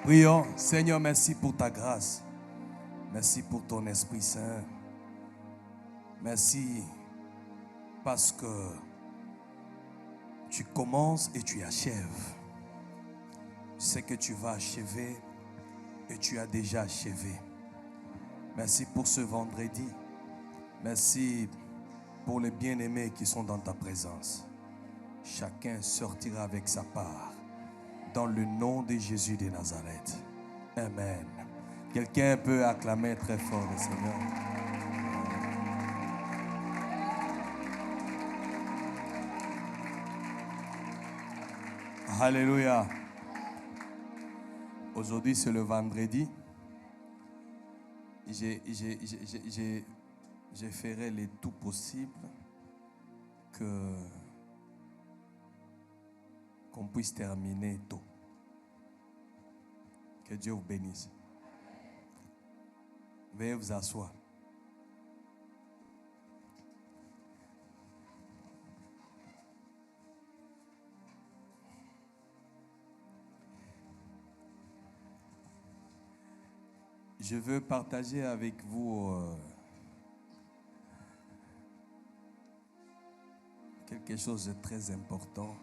Prions. Seigneur, merci pour ta grâce. Merci pour ton Esprit Saint. Merci parce que tu commences et tu achèves. Je sais que tu vas achever et tu as déjà achevé. Merci pour ce vendredi. Merci pour les bien-aimés qui sont dans ta présence. Chacun sortira avec sa part. Dans le nom de Jésus de Nazareth. Amen. Quelqu'un peut acclamer très fort le Seigneur. Alléluia. Aujourd'hui, c'est le vendredi. Je ferai le tout possible qu'on puisse terminer tôt. Que Dieu vous bénisse. Veuillez vous asseoir. Je veux partager avec vous quelque chose de très important.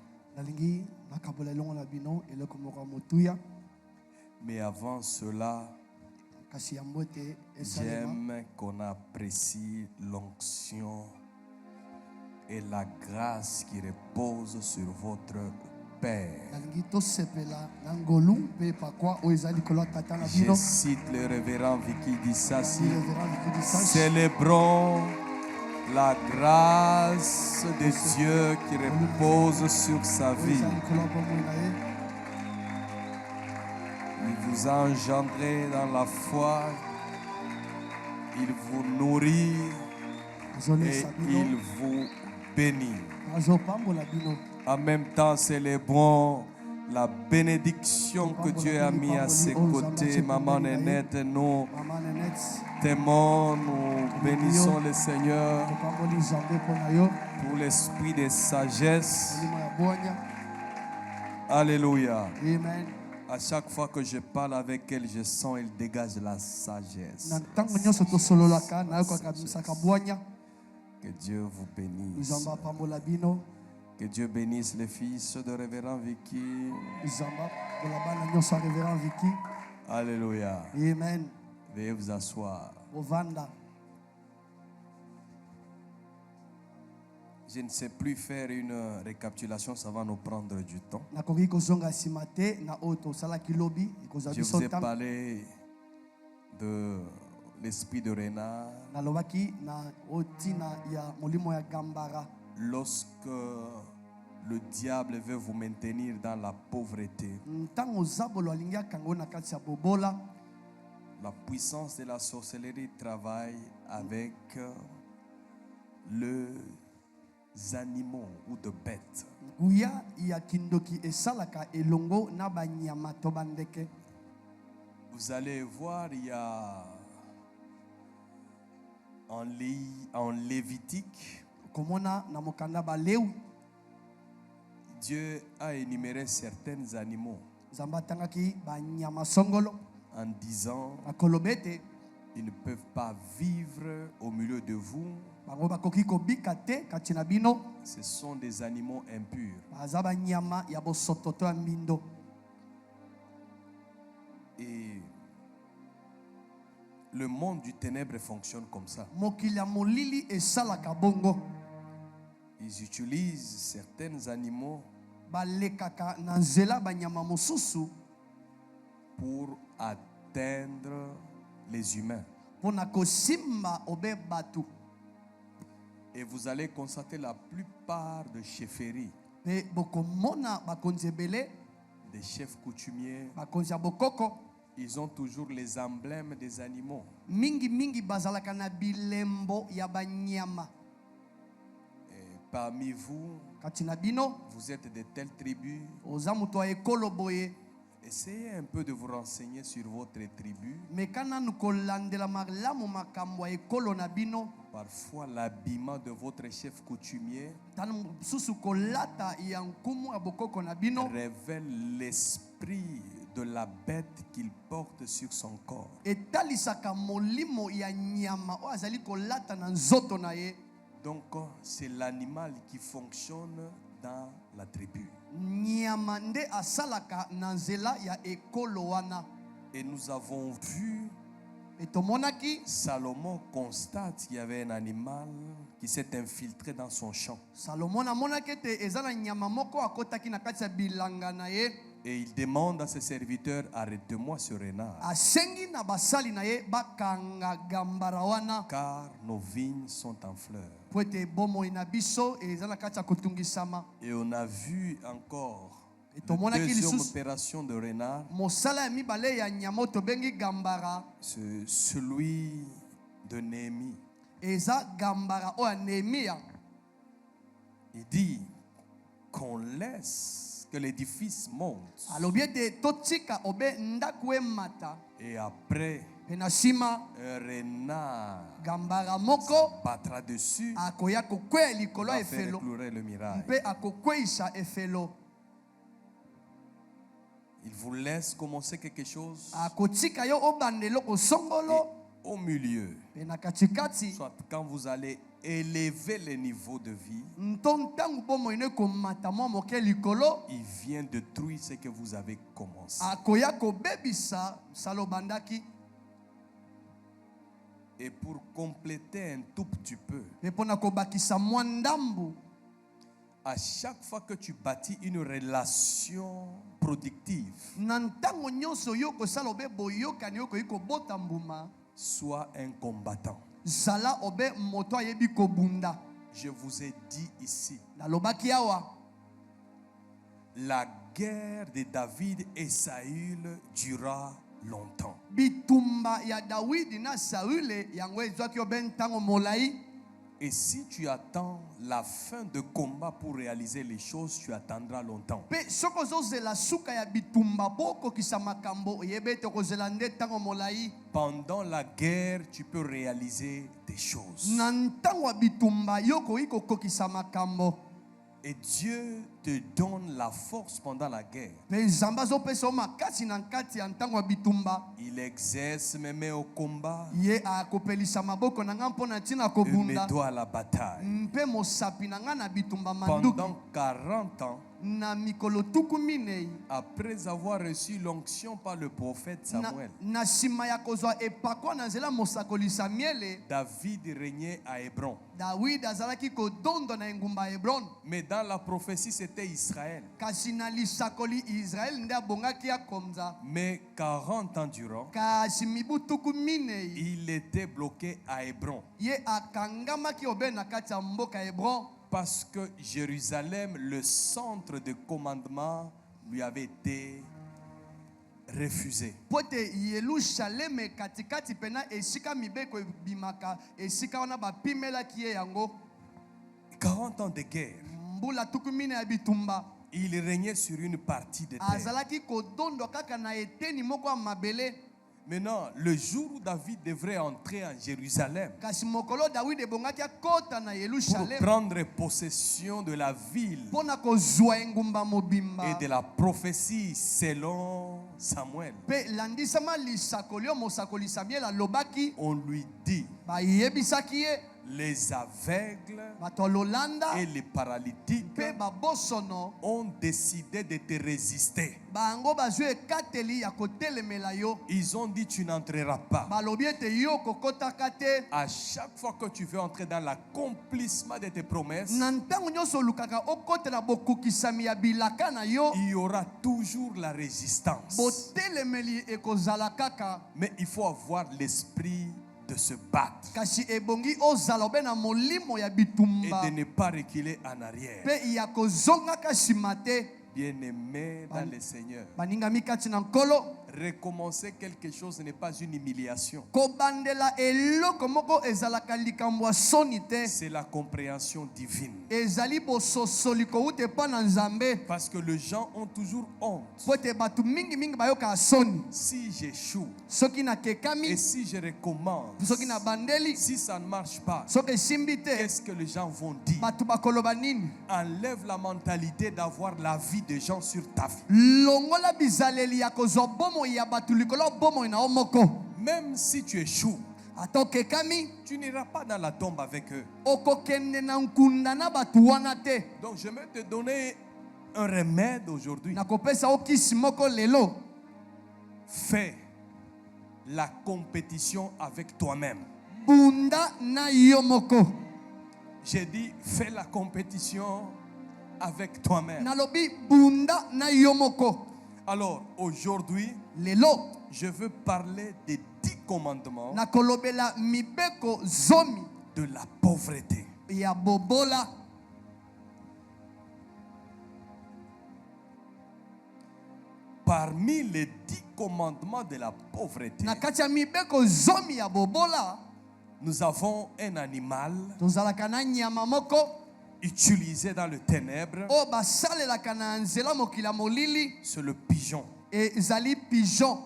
Mais avant cela, j'aime qu'on apprécie l'onction et la grâce qui repose sur votre Père. Je cite le révérend Vicky Dissassi. Célébrons la grâce de Dieu qui repose sur sa vie. Il vous a engendré dans la foi, il vous nourrit et il vous bénit. En même temps, célébrons la bénédiction que Dieu a mis à ses côtés. Maman Nénette, nous t'aimons, nous bénissons le Seigneur pour l'esprit de sagesse. Alléluia. Amen. À chaque fois que je parle avec elle, je sens qu'elle dégage la sagesse. Que Dieu vous bénisse. Que Dieu bénisse les fils de révérend Vicky. Alléluia. Amen. Veuillez vous asseoir. Je ne sais plus faire une récapitulation, ça va nous prendre du temps. Je vous ai parlé de l'esprit de renard. Lorsque le diable veut vous maintenir dans la pauvreté, la puissance de la sorcellerie travaille avec les animaux ou de bêtes. Vous allez voir, il y a en Lévitique, Dieu a énuméré certains animaux en disant ils ne peuvent pas vivre au milieu de vous. Ce sont des animaux impurs. Et le monde du ténèbre fonctionne comme ça. Ils utilisent certains animaux pour atteindre les humains. Et vous allez constater la plupart de chefferies, des chefs coutumiers, ils ont toujours les emblèmes des animaux. Parmi vous, vous êtes de telles tribus. Essayez un peu de vous renseigner sur votre tribu. Parfois, l'habillement de votre chef coutumier révèle l'esprit de la bête qu'il porte sur son corps. etalisaka molimo ya nyama oyo azali kolata na nzoto na ye. Donc, c'est l'animal qui fonctionne dans la tribu. Nyama nde asalaka na nzela ya ekolo wana. Et nous avons vu, etomonaki Salomon constate qu'il y avait un animal qui s'est infiltré dans son champ. Salomon amonaki ete eza na nyama moko akotaki na kati ya bilanga na ye. Et il demande à ses serviteurs, arrête-moi ce renard, asengi na basali na ye bakanga gambara wana car nos vignes sont en fleurs. po ete bomoi na biso eza na kati ya kotungisama. Et on a vu encore Et la tomonaki deuxième lisusu opération de renard, mosala ya mibale ya nyama oyo tobengi gambara, c'est celui de Néhémie. eza gambara oyo ya Nehemia. Il dit qu'on laisse que l'édifice monte. alobi ete totika obe ndako emata. Et après, Pe na nsima un renard gambara moko battra dessus, akoya kokweya likolo ya va faire efelo éclairer le mirail. mpe akokweyisa efelo. Il vous laisse commencer quelque chose akotika yo obanda eloko songolo au milieu. pe na katikati Soit quand vous allez élever le niveau de vie, nto ntango bomoi no ekomata mwa moke likolo il vient détruire ce que vous avez commencé. akoya kobebisa mosala obandaki. Et pour compléter un tout petit peu, Mpe mpona kobakisa mwa ndambu, à chaque fois que tu bâtis une relation productive, na ntango nyonso yo kosala obe boyokani yo koyi kobota mbuma, sois un combattant. zala obe moto ayebi kobunda. Je vous ai dit ici, Nalobaki awa la guerre de David et Saül dura longtemps. bitumba ya Dawidi na Saule yango ezwaki obe ntango molai. Et si tu attends la fin de combat pour réaliser les choses, tu attendras longtemps. Pe soki ozozela suka ya bitumba po okokisa makambo oyebe ete okozela nde ntango molai. Pendant la guerre, tu peux réaliser des choses. Na ntango ya bitumba yo koyi kokokisa makambo. Et Dieu te donne la force pendant la guerre. Pe Nzambe azopesa yo makasi na nkati ya ntango ya bitumba. Il exerce mes mains au combat Ye akopelisa maboko na nga mpona ntina et mes kobunda. doigts à la bataille. Mpe mosapi na nga na bitumba manduki. Pendant 40 ans, Na mikolo tuku minei. après avoir reçu l'onction par le prophète Samuel, Na nsima ya kozwa epakwa na nzela mosakoli Samuele, David régnait à Hébron. Dawidi azalaki kodondo na engumba ya Hebron. Mais dans la prophétie, c'était Israël. Kasi na lisakoli Israel nde abongaki akomza. Mais 40 ans durant, Kasi mibu tuku minei. il était bloqué à Hébron. Ye akangamaki obe na kati ya mboka ya Hebron. Parce que Jérusalem, le centre de commandement, lui avait été refusé. Pote Yerusalem katikati pena esika mibeko bimaka esika wana bapimelaki ye yango. 40 ans de guerre. Mbula tuku mine ya bitumba. Il régnait sur une partie de terre. Azalaki kodondo kaka na eteni moko ya mabele. Maintenant, le jour où David devrait entrer en Jérusalem Kasi mokolo Dawidi ebongaki akota na pour Yerusalem prendre possession de la ville mpona kozwa engumba mobimba. et de la prophétie selon Samuel, Pe landisama lisakoli oyo mosakoli Samuel alobaki, on lui dit, bayebisaki ye les aveugles bato ya Lolanda et les paralytiques mpe babosono ont décidé de te résister. bango bazwi ekateli ya kotelemela yo. Ils ont dit, tu n'entreras pas. Balobi ete yo kokotaka te. À chaque fois que tu veux entrer dans l'accomplissement de tes promesses, Na ntango nyonso olukaka okotela bokokisami ya bilaka na yo, il y aura toujours la résistance. botelemeli ekozala kaka. Mais il faut avoir l'esprit de se battre Kasi ebongi ozala obe na molimo ya et bitumba de ne pas reculer en arrière. pe ya kozongaka nsima te. Bien-aimés dans le Seigneur, Baningami kati na nkolo, Recommencer quelque chose n'est pas une humiliation. kobandela eloko moko ezalaka likambo ya soni te. C'est la compréhension divine. Ezali bososoli kouta epai na Nzambe. Parce que les gens ont toujours honte. Po ete bato mingi bayokaka soni. Si j'échoue Soki et nakekami, si je recommence, soki nabandeli, si ça ne marche pas, soki esimbi te, qu'est-ce que les gens vont dire? bato bakoloba nini? Enlève la mentalité d'avoir la vie des gens sur ta vie. Longola bizaleli ya kozwa bomoi ya bato likolo bomoi na yo moko. Même si tu échoues, Ata okekami, tu n'iras pas dans la tombe avec eux. okokende na nkunda na bato wana te. Donc je vais te donner un remède aujourd'hui. Nakopesa yo kisi moko lelo. Fais la compétition avec toi-même. Bunda na yo moko. J'ai dit, fais la compétition avec toi-même. Nalobi bunda na yo moko. Alors, aujourd'hui, Lelo je veux parler des 10 commandements nakolobela mibeko zomi de la pauvreté. ya bobola. Parmi les 10 commandements de la pauvreté, Na kati ya mibeko zomi ya bobola, nous avons un animal tozalaka na nyama moko utilisé dans le ténèbre, oyo basalelaka na nzela mokili ya molili, c'est le pigeon. ezali pigeon.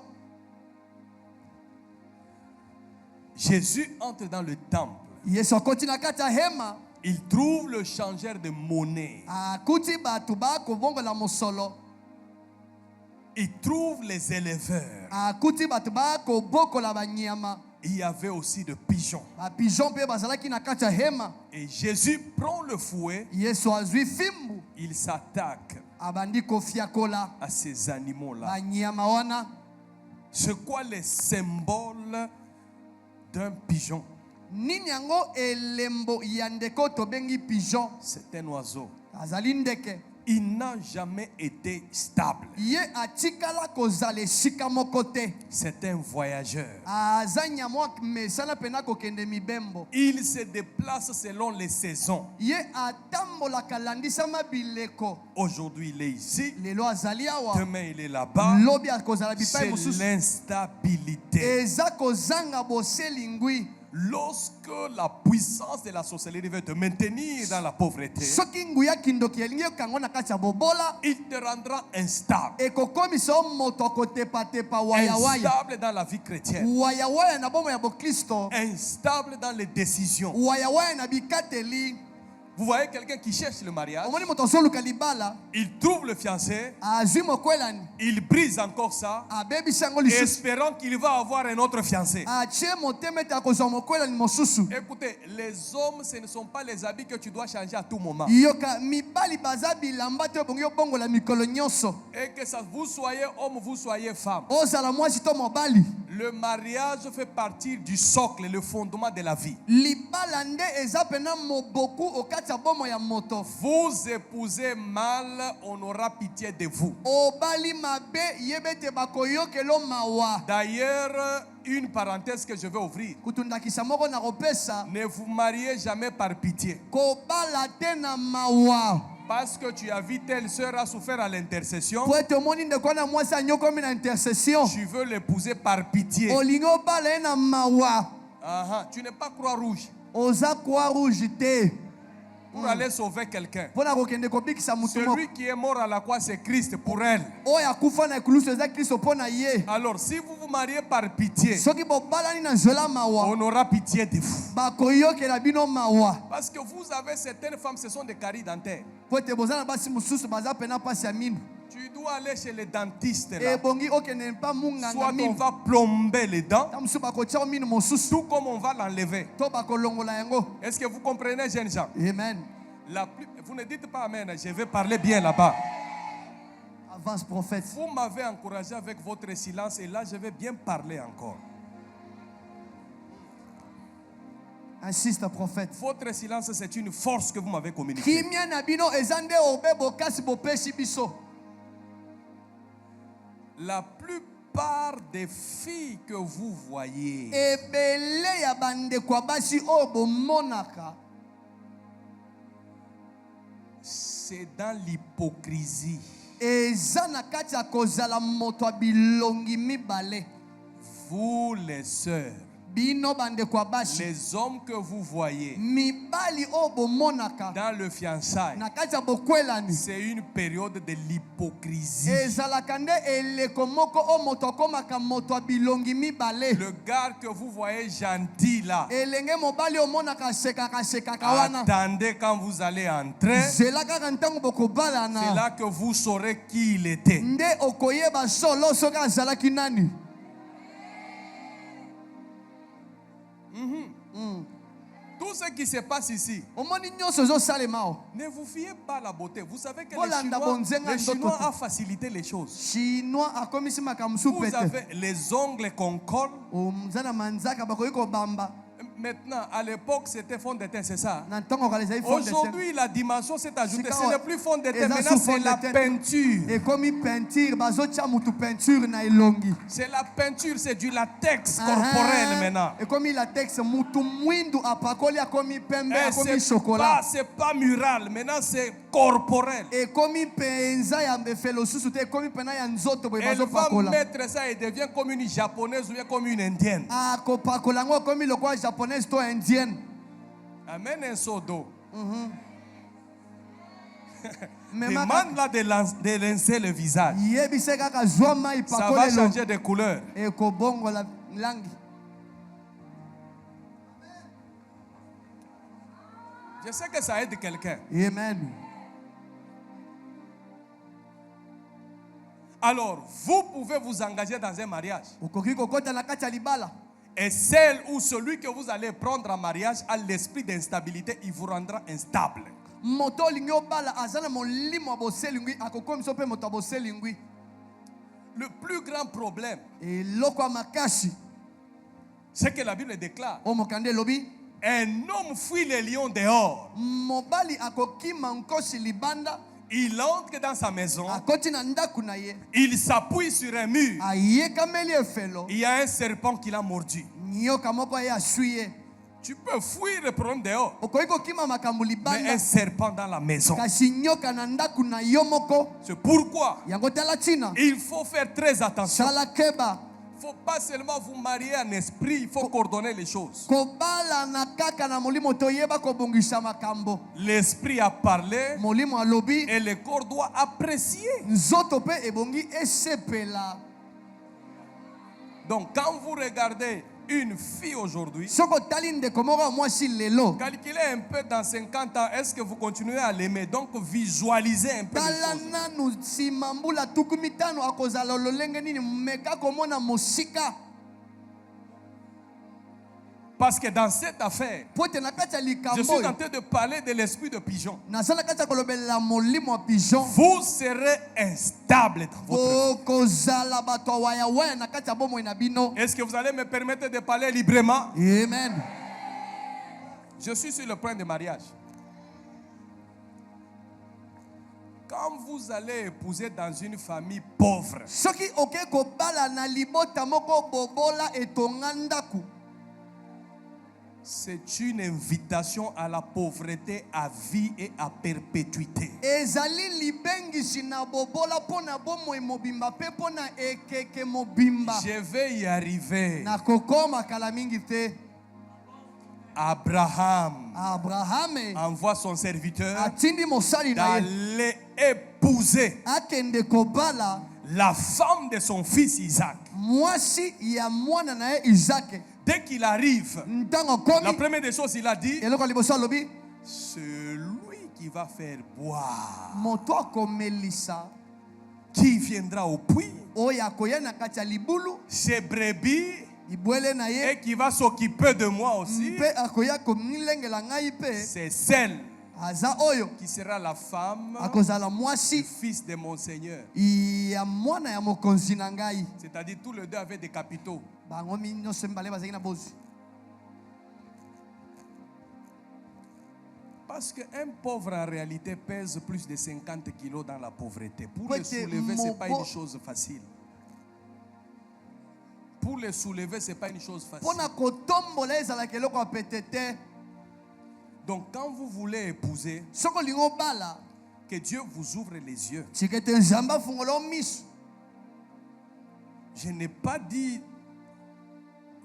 Jésus entre dans le temple. Yesu akoti na kati ya hema, Il trouve le changeur de monnaie. akuti bato bakobongola mosolo, Il trouve les éleveurs. akuti bato bakobokola banyama. Il y avait aussi de pigeons. Bapigeon mpe bazalaki na kati ya hema. Et Jésus prend le fouet, Yesu azwi fimbu, il s'attaque abandi kofiakola à ces animaux-là. banyama wana. C'est quoi les symboles d'un pigeon? Nini yango elembo ya ndeko tobengi pigeon? C'est un oiseau. Azali ndeke. Il n'a jamais été stable. Ye atikala kozala esika moko te. C'est un voyageur. Aza nyama mesana pena kokende mibembo. Il se déplace selon les saisons. Ye atambolaka landisama bileko. Aujourd'hui, il est ici. Lelo azali awa. Demain, il est là-bas. Lobi akozala bipai C'est mosusu. l'instabilité. Eza kozanga boselingwi. Lorsque la puissance de la sorcellerie veut te maintenir dans la pauvreté, Soki nguya kindoki elingi okango na kati ya bobola, il te rendra instable. ekokomisa yo moto akotepatepa wayawaya. Instable dans la vie chrétienne. Wayawaya na bomo ya bokristo. Instable dans les décisions. Wayawaya na bikateli. Vous voyez quelqu'un qui cherche le mariage, Omoni moto azoluka libala, il trouve le fiancé, azwi mokwelani, il brise encore ça, abebisi yango lisusu, espérant qu'il va avoir un autre fiancé. atie motema ete akozwa mokwelani mosusu. Écoutez, les hommes, ce ne sont pas les habits que tu dois changer à tout moment. Yoka mibali baza bilamba te bongi obongola mikolo nyonso. Et que ça, vous soyez homme, vous soyez femme. Ozala mwasi to mobali. Le mariage fait partie du socle, le fondement de la vie. Libala nde eza pena moboku okati ya bomo ya moto. Vous épousez mal, on aura pitié de vous. Obali mabe yebete bakoyokelo mawa. D'ailleurs, une parenthèse que je vais ouvrir. Kutundakisa moko na kopesa. Ne vous mariez jamais par pitié. Kobala te na mawa. Parce que tu as vu telle sœur a souffert à l'intercession, Po ete omoni ndeko na mwasi anyokomi na intercession. tu veux l'épouser par pitié. Olingi obala ye na mawa. Tu n'es pas Croix-Rouge Oza croix rouge te. pour aller sauver quelqu'un. Pona kokende kobikisa mutu moko. Celui qui est mort à la croix, c'est Christ pour elle. Oyo akufa na ekulusu eza Kristo pona ye. Alors, si vous vous mariez par pitié, Soki bobalani na nzela mawa, on aura pitié de vous. bakoyokela bino mawa. Parce que vous avez certaines femmes, ce sont des caries dentaires. Po ete boza na basi mosusu baza pena pasi ya minu. Tu dois aller chez les dentistes là. Ebongi okende mpa munganga Soit on minu. va plomber les dents, Ta mosusu bakotia yo minu mosusu. tout comme on va l'enlever. To bakolongola yango. Est-ce que vous comprenez, jeunes gens? Amen. Vous ne dites pas amen, je vais parler bien là-bas. Avance prophète. Vous m'avez encouragé avec votre silence et là je vais bien parler encore. Insiste prophète. Votre silence, c'est une force que vous m'avez communiquée. Kimia na bino ezande obe bokasi bopesi biso. La plupart des filles que vous voyez, Ebele ya bande kwa basi oyo bomonaka. c'est dans l'hypocrisie. eza na kati ya kozala moto ya bilongi mibale. Vous les sœurs, bino bandeko ya basi, les hommes que vous voyez mibali oyo bomonaka dans le fiançailles, na kati ya bokwelani, c'est une période de l'hypocrisie. ezalaka nde eleko moko oyo moto akomaka moto ya bilongi mibale. Le gars que vous voyez gentil là, elenge mobali omonaka sekaka wana, attendez quand vous allez entrer, zela kaka ntango c'est bokobalana là que vous saurez qui il était. nde okoyeba solo soki azalaki nani. Tout ce qui se passe ici, omoni nyonso ezosalema o, ne vous fiez pas à la beauté. Vous savez que Bolanda bonzenga les Chinois ndoto. a facilité les choses. chinois akomisi makambo su Vous pete, avez les ongles qu'on colle. oza na manzaka bakoki kobamba Maintenant, à l'époque, c'était fond de teint, c'est ça. na ntongo kala ezali fond de teint. Aujourd'hui, la dimension s'est ajoutée. Sika Ce wa- n'est plus fond de teint, eza maintenant sous fond c'est de la teint. peinture. ekomi peinture, bazotia mutu peinture na elongi. C'est la peinture, c'est du latex corporel maintenant. ekomi latex, mutu mwindu apakoli akomi pembe, Et akomi chocolat. c'est pas mural, maintenant c'est corporel. ekomi penza ya efelo susu te, ekomi pena ya nzoto boye Elle va bazopakola. mettre ça et devient comme une japonaise ou bien comme une indienne. akopakola yango akomi lokola japonaise to indienne. Amène un seau d'eau. Memaka- Demande là de lancer le visage. yebise kaka zwa mai Ça va pakole elongi, changer de couleur. ekobongola langi. Je sais que ça aide quelqu'un. Amen. Alors, vous pouvez vous engager dans un mariage. okoki kokota na kati ya libala, Et celle ou celui que vous allez prendre en mariage a l'esprit d'instabilité, il vous rendra instable. moto olingi obala aza na molimo ya boselingwi, akokomisa mpe moto ya boselingwi. Le plus grand problème, eloko ya makasi c'est que la Bible déclare, oyo mokanda elobi, un homme fuit les lions dehors. mobali akokima nkosi libanda, Il entre dans sa maison, akoti na ndako na ye, il s'appuie sur un mur. ayekameli efelo, Il y a un serpent qui l'a mordu. nyoka moko ye aswi ye. Tu peux fuir le problème dehors, okoki kokima makambo mais libanda, un serpent dans la maison. kasi nyoka na ndako na yo moko. C'est pourquoi yango tala ntina, il faut faire très attention. sala keba, Il ne faut pas seulement vous marier en esprit, il faut coordonner les choses. kobala na kaka na molimo toyeba kobongisa makambo. L'esprit a parlé molimo alobi, et le corps doit apprécier. nzoto pe ebongi esepela. Donc quand vous regardez une fille aujourd'hui, Soko tali ndeko moko ya mwasi lelo, calculez un peu dans 50 ans, est-ce que vous continuez à l'aimer? Donc visualisez un peu les tala choses. nanu nsima mbula tuku mitano akozala lolenge nini, meka komona mosika. Parce que dans cette affaire, Po te na kati ya je likambo suis en oyo, train de parler de l'esprit de pigeon. naza na kati ya kolobela molimo ya pigeon. Vous serez instable dans votre vie. Okozala bato ya wayawaya na kati ya bomoi na bino. Est-ce que vous allez me permettre de parler librement? Amen. Je suis sur le point de mariage. Quand vous allez épouser dans une famille pauvre, Soki oke kobala na libota moko bobola etonga ndaku, c'est une invitation à la pauvreté à vie et à perpétuité. ezali libengisi na bobola pona bomoi mobimba pe pona ekeke mobimba. Je vais y arriver. Na kokoma kala mingi te. Abraham Abrahame envoie son serviteur atindi mosali na ye d'aller épouser akende kobala la femme de son fils Isaac. mwasi ya mwana na ye Isaac. Dès qu'il arrive, Ntango la komi, première des choses, il a dit, eloko liboso alobi, celui qui va faire boire, moto akomelisa qui viendra au puits, oyo akoya na kati ya libulu, ses brebis, ibwele na ye, et qui va s'occuper de moi aussi, mpe akoya komilengela ngai mpe c'est celle aza oyo qui sera la femme akozala du mwasi fils de mon Seigneur. ya mwana ya mokonzi na ngai. C'est-à-dire tous les deux avaient des capitaux. Bango nyonso mibale bazalaki na bozi. Parce qu'un pauvre en réalité pèse plus de 50 kilos dans la pauvreté. Pour Ouais, le t'es soulever, ce n'est pas mobo. une chose facile. Pour le soulever, ce n'est pas une chose facile. Pona kotombola ezalaka eloko ya pete te. Donc quand vous voulez épouser, Soko lingo bala, Que Dieu vous ouvre les yeux. tika ete nzambe afungola miso. Je n'ai pas dit,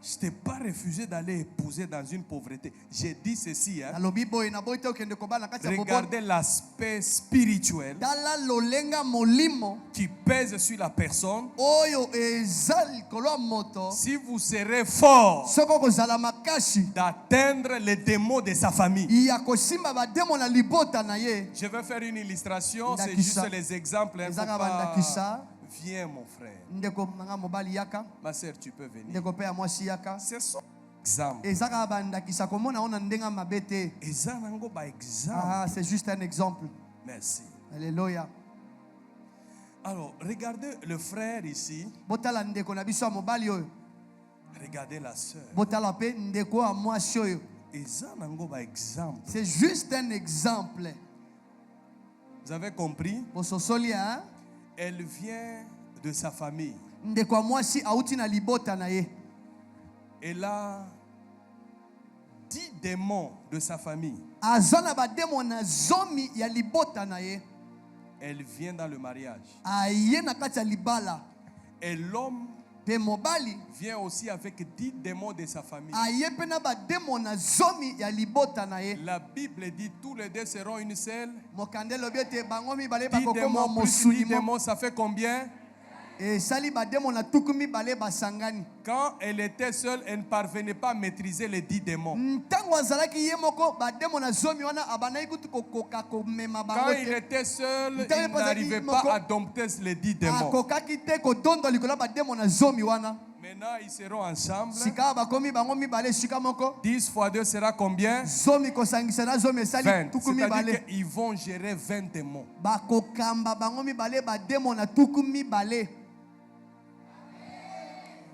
je t'ai pas refusé d'aller épouser dans une pauvreté. J'ai dit ceci. Hein. nalobi boye na boye te okende kobala na kati ya boboto. Regardez l'aspect spirituel tala lolenga molimo qui pèse sur la personne. oyo eza likolo ya moto. Si vous serez fort soko kozala makasi d'atteindre les démons de sa famille. ya kosimba bademo na libota na ye. Je vais faire une illustration, c'est Ndakisa. juste les exemples. Hein, faut Ezaka pas- bandakisa. Viens mon frère. ndeko nanga mobali yaka. Ma sœur, tu peux venir. ndeko mpe ya mwasi yaka. C'est son exemple. ezaka bandakisa komona ona ndenga mabe te. Eza nango ba exemple. Ah, c'est juste un exemple. Merci. Alléluia. Alors, regardez le frère ici. botala ndeko na biso ya mobali oyo. Regardez la sœur. botala mpe ndeko ya mwasi oyo. Eza nango ba exemple. C'est juste un exemple. Vous avez compris? bososoli hein? Elle vient de sa famille. ndeko ya mwasi auti na libota na ye. Elle a 10 démons de sa famille. aza na bademo na zomi ya libota na ye. Elle vient dans le mariage. aye na kati ya libala. Et l'homme mpe mobali vient aussi avec 10 démons de sa famille. aye mpe na bademo na zomi ya libota na ye. La Bible dit tous les deux seront une seule. mokande elobi ete bango mibale 10 bakokoma démons plus 10 mosuni moko. démons, ça fait combien? esali bademo na tuku mibale basangani. Quand elle était seule, elle ne parvenait pas à maîtriser les 10 démons. ntango azalaki ye moko bademo na zomi wana abandaki kutu kokoka komema bango Quand il te. était seul, il Ntango n'arrivait moko- pas à dompter les 10 démons. akokaki te kotondo likolo ya bademo na zomi wana. Maintenant, ils seront ensemble. sika bakomi bango mibale esika moko. 10 fois 2 sera combien? zomi kosangisa na zomi esali 20. tuku C'est-à-dire mibale. qu'ils vont gérer 20 démons. bakokamba bango mibale bademo na tuku mibale.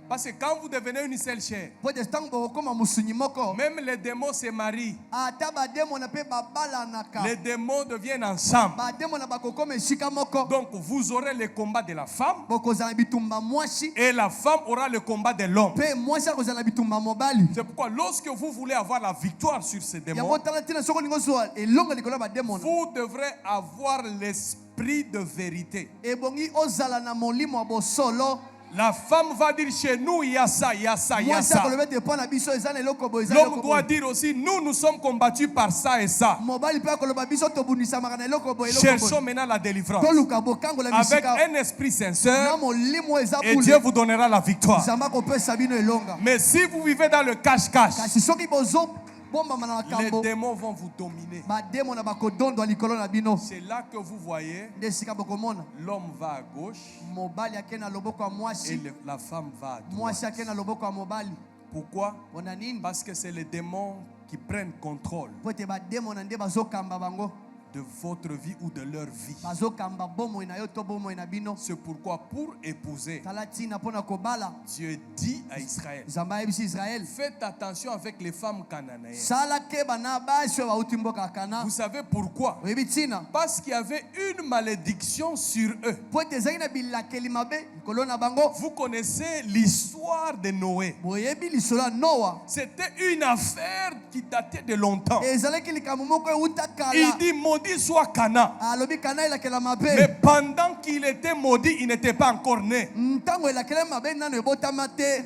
Parce que quand vous devenez une seule chair, po ete ntango bokokoma mosuni moko. même les démons se marient. ata bademo na mpe babalanaka. Les démons deviennent ensemble. bademo na bakokoma esika moko. Donc vous aurez le combat de la femme bokozala na bitumba mwasi. et la femme aura le combat de l'homme. mpe mwasi akozala na bitumba mobali. C'est pourquoi lorsque vous voulez avoir la victoire sur ces démons, yango tala ntina soko olingi ozwa elongo likolo ya bademo na. vous devrez avoir l'esprit de vérité. ebongi ozala na molimo ya bosolo. La femme va dire chez nous, il y a ça, il y a ça, il y a mwasi ça. akoloba ete mpo na biso eza na eloko boye eza na L'homme eloko doit boye. dire aussi, nous sommes combattus par ça et ça. mobali mpe akoloba biso tobunisamaka na eloko boye eloko Cherchons boye. maintenant la délivrance. toluka bokangola Avec bisika un esprit sincère, na molimo eza et Dieu bule. vous donnera la victoire. nzambe akopesa bino elonga. Mais si vous vivez dans le cache-cache, kasi soki bozobombama na les makambo démons vont vous dominer. bademo na bakodondwa likolo na bino. C'est là que vous voyez, nde esika bokomona l'homme va à gauche mobali ake na loboko ya et mwasi. la femme va à droite. mwasi ake na loboko ya mobali. Pourquoi? mpona nini? Parce que c'est les démons qui prennent contrôle po ete bademo na nde bazokamba bango. de votre vie ou de leur vie. bazokamba bomoi na yo to bomoi na bino. C'est pourquoi pour épouser, tala ntina mpo na kobala. Dieu dit à Israël, nzambe ayebisi israele. faites attention avec les femmes cananéennes. sala keba na basi oyo bauti mboka ya kana. Vous savez pourquoi? oyebi ntina Parce qu'il y avait une malédiction sur eux. po ete ezalaki na bilakeli mabe likolo na bango. Vous connaissez l'histoire de Noé. boyebi lisolo ya noa. C'était une affaire qui datait de longtemps. ezalaki likambo moko euta Il kala. dit, maudit soit Cana. alobi kana elakela Mais mabe. pendant qu'il était maudit, il n'était pas encore né. ntango elakela mabe nano ebotama te.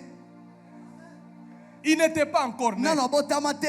Il n'était pas encore né. nano abotama te.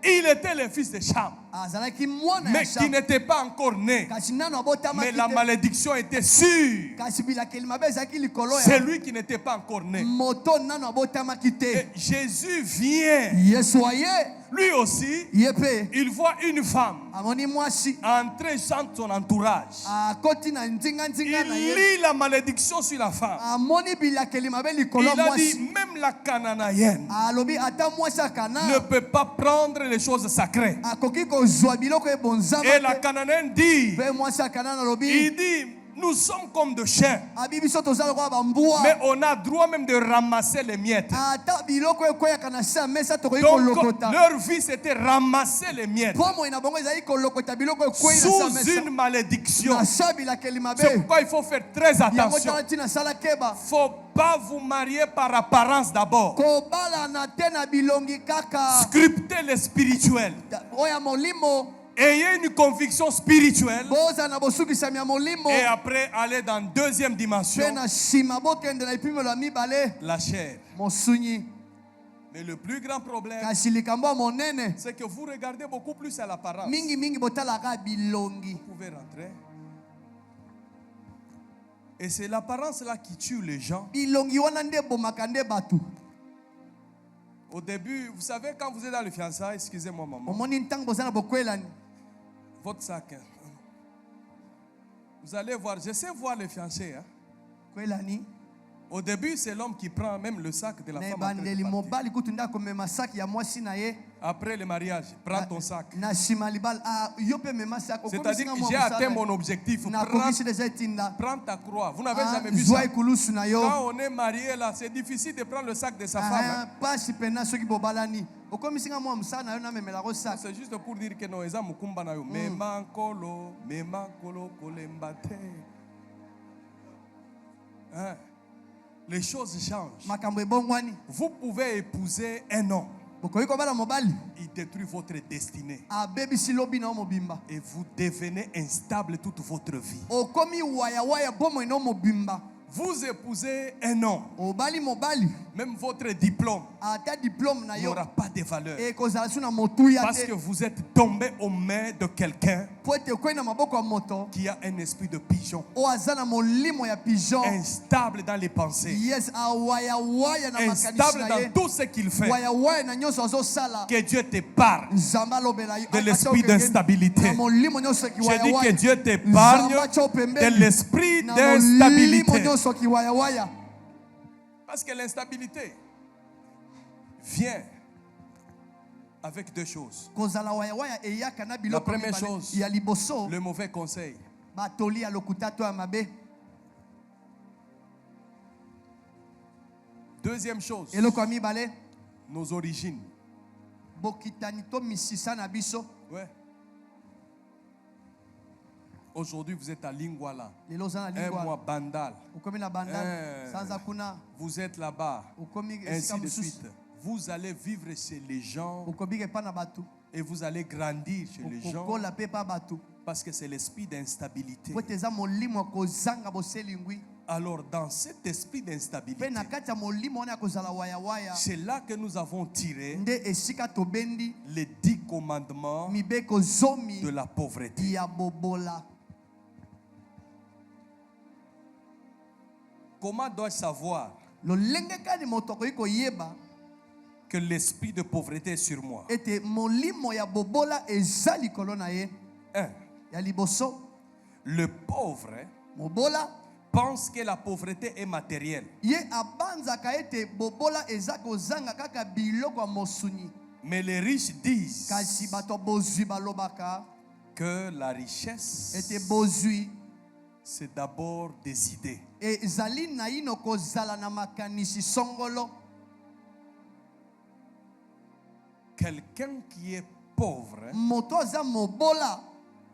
Il était le fils de Cham, azalaki mwana mais ya qui Sham. n'était pas encore né. kasi nano abotama Mais la te. malédiction était sûre. kasi bilakeli mabe ezalaki likolo C'est ya lui qui n'était pas encore né. moto nano abotamaki te. Et Jésus vient, yesu aye lui aussi, ye mpe il voit une femme amoni mwasi entrer dans son entourage. akoti na ndinga-ndinga na Il ye. lit la malédiction sur la femme. amoni bilakeli mabe likolo ya Il a mwasi. dit, même la Cananéenne alobi ata mwasi akana ne peut pas prendre les choses sacrées. akoki kozwa biloko ebonzama Et la te. Cananéenne dit, mpe mwasi akana nalobi il dit, nous sommes comme des chiens, abi biso toza lokola bambwa. mais on a droit même de ramasser les miettes. ata biloko ekweyaka na se ya mesa tokoki Donc kolokota. leur vie c'était ramasser les miettes pomoi na bango ezali kolokota biloko ekweyi na se ya sous mesa. une malédiction. na se ya bilakeli C'est mabe. pourquoi il faut faire très yango attention. tala ntina sala keba. Faut pas vous marier par apparence d'abord. kobalana te na bilongi kaka. Scriptez le spirituel oyo ya molimo. ayez une conviction spirituelle. boza na bosukisami ya molimo Et après, aller dans deuxième dimension, mpe na nsima bokende na epimelo ya mibale la chair. mosunyi. Mais le plus grand problème, Kasi likambo ya monene c'est que vous regardez beaucoup plus à l'apparence. mingi botalaka bilongi. Vous pouvez rentrer. Et c'est l'apparence là qui tue les gens. Bilongi wana nde bomaka nde bato. Au début, vous savez, quand vous êtes dans le fiançailles, excusez-moi maman, Omoni ntango boza na bokwelani. votre sac, hein. Vous allez voir, je sais voir les fiancés. Hein. Kwelani. Au début, c'est l'homme qui prend même le sac de la Na femme. Après, ebandeli mobali kutu nda komema saki ya mwasi na ye. après le mariage, prends ton sac. Na nsima libala yo mpe mema saki. C'est-à-dire que j'ai atteint mon objectif. nakokisi deja etinda. Prends ta croix. Vous n'avez jamais vu zwa ça. ekulusu na yo. Quand on est marié là, c'est difficile de prendre le sac de sa femme. Hein. Pasi pena soki bobalani. Okomisinga mwa msana na yo na memelako saki. C'est juste pour dire que non, eza mukumba na yo. Mema nkolo kolembate. Hein? Les choses changent. Makambo ebongwani. Vous pouvez épouser un homme. Bokoki kobala mobali. Il détruit votre destinée. Abebisi lobi na yo mobimba. Et vous devenez instable toute votre vie. Okomi waya waya bomoi na yo mobimba. Vous épousez un homme. Obali mobali. Même votre diplôme Ata diplôme na yo. n'aura pas de valeur. E kozala su na motuya te. Parce que vous êtes tombé aux mains de quelqu'un Po ete okwei na maboko ya moto. qui a un esprit de pigeon. O aza na molimo ya pigeon. Instable dans les pensées. Yes, awaya waya na makanisi Instable na ye. dans tout ce qu'il fait. Waya waya na nyonso azosala. Que Dieu t'épargne Nzambe alobela yo. de l'esprit d'instabilité. Na molimo nyonso ki Je waya dis que waya. Dieu t'épargne Nzambe atyo pembeni. de l'esprit Na d'instabilité. molimo nyonso ki waya waya. Parce que l'instabilité vient avec deux choses. Kozala waya waya eyaka na La biloko première mibale. chose, Ya liboso. le mauvais conseil. Batoli ya lokuta to ya mabe. Deuxième chose, Eloko ya mibale. nos origines. Bokitani to misisa na biso. Ouais. Aujourd'hui, vous êtes à Lingwala. Lelo oza na Un lingwa. mois Bandal. Okomi na bandal. Sanza kuna. Vous êtes là-bas. Okomi esika Ainsi de mosusu. suite. Vous allez vivre chez les gens Okobika epa na bato. et vous allez grandir chez les gens Okokola pe pa bato. parce que c'est l'esprit d'instabilité. Po ete eza molimo ya kozanga boselingwi. Alors, dans cet esprit Pe d'instabilité, na kati ya molimo wana ya kozala waya waya. c'est là que nous avons tiré Nde esika tobendi les 10 commandements mibeko zomi de la pauvreté. ya bobola. Comment dois-je savoir Lolenge kani moto akoki koyeba que l'esprit de pauvreté est sur moi? ete molimo ya bobola eza likolo na ye. 1. Ya liboso Le pauvre mobola pense que la pauvreté est matérielle. ye abanzaka ete bobola eza kozanga kaka biloko ya mosuni. Mais les riches disent Kasi bato bozwi balobaka que la richesse, ete bozwi c'est d'abord des idées. ezali naino kozala na makanisi songolo. Quelqu'un qui est pauvre, Moto aza mobola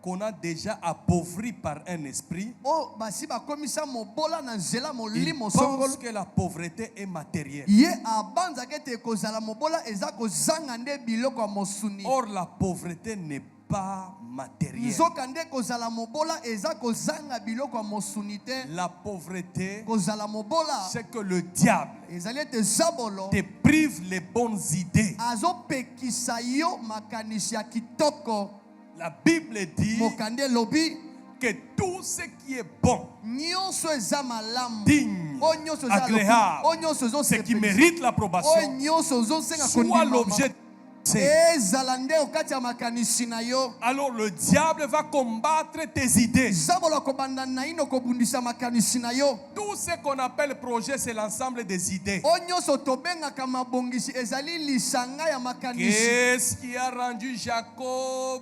qu'on a déjà appauvri par un esprit, o basi bakomisa mobola na nzela il molimo pense songolo. que la pauvreté est matérielle. Ye abanzaka ete kozala mobola eza kozanga nde biloko ya mosuni. Or, la pauvreté n'est pas matérielle. Nzoka nde kozala mobola eza kozanga biloko ya mosuni te. La pauvreté, Kozala mobola c'est que le diable ezali ete zabolo te prive les bonnes idées. azopekisa yo makanisi ya kitoko. La Bible dit Mokande lobi que tout ce qui est bon, nyonso eza malamu. digne, O nyonso eza agréable, o nyonso ce qui ezosepelisa. mérite O l'approbation, nyonso ozosenga soit kondimama. l'objet de ezala nde okati ya makanisi na yo. alors le diable va combattre tes idées. Zabolo kobanda naino kobundisa makanisi na yo. Tout ce qu'on appelle projet, c'est l'ensemble des idées. O nyonso tobengaka mabongisi ezali lisanga ya makanisi. Qu'est-ce qui a rendu Jacob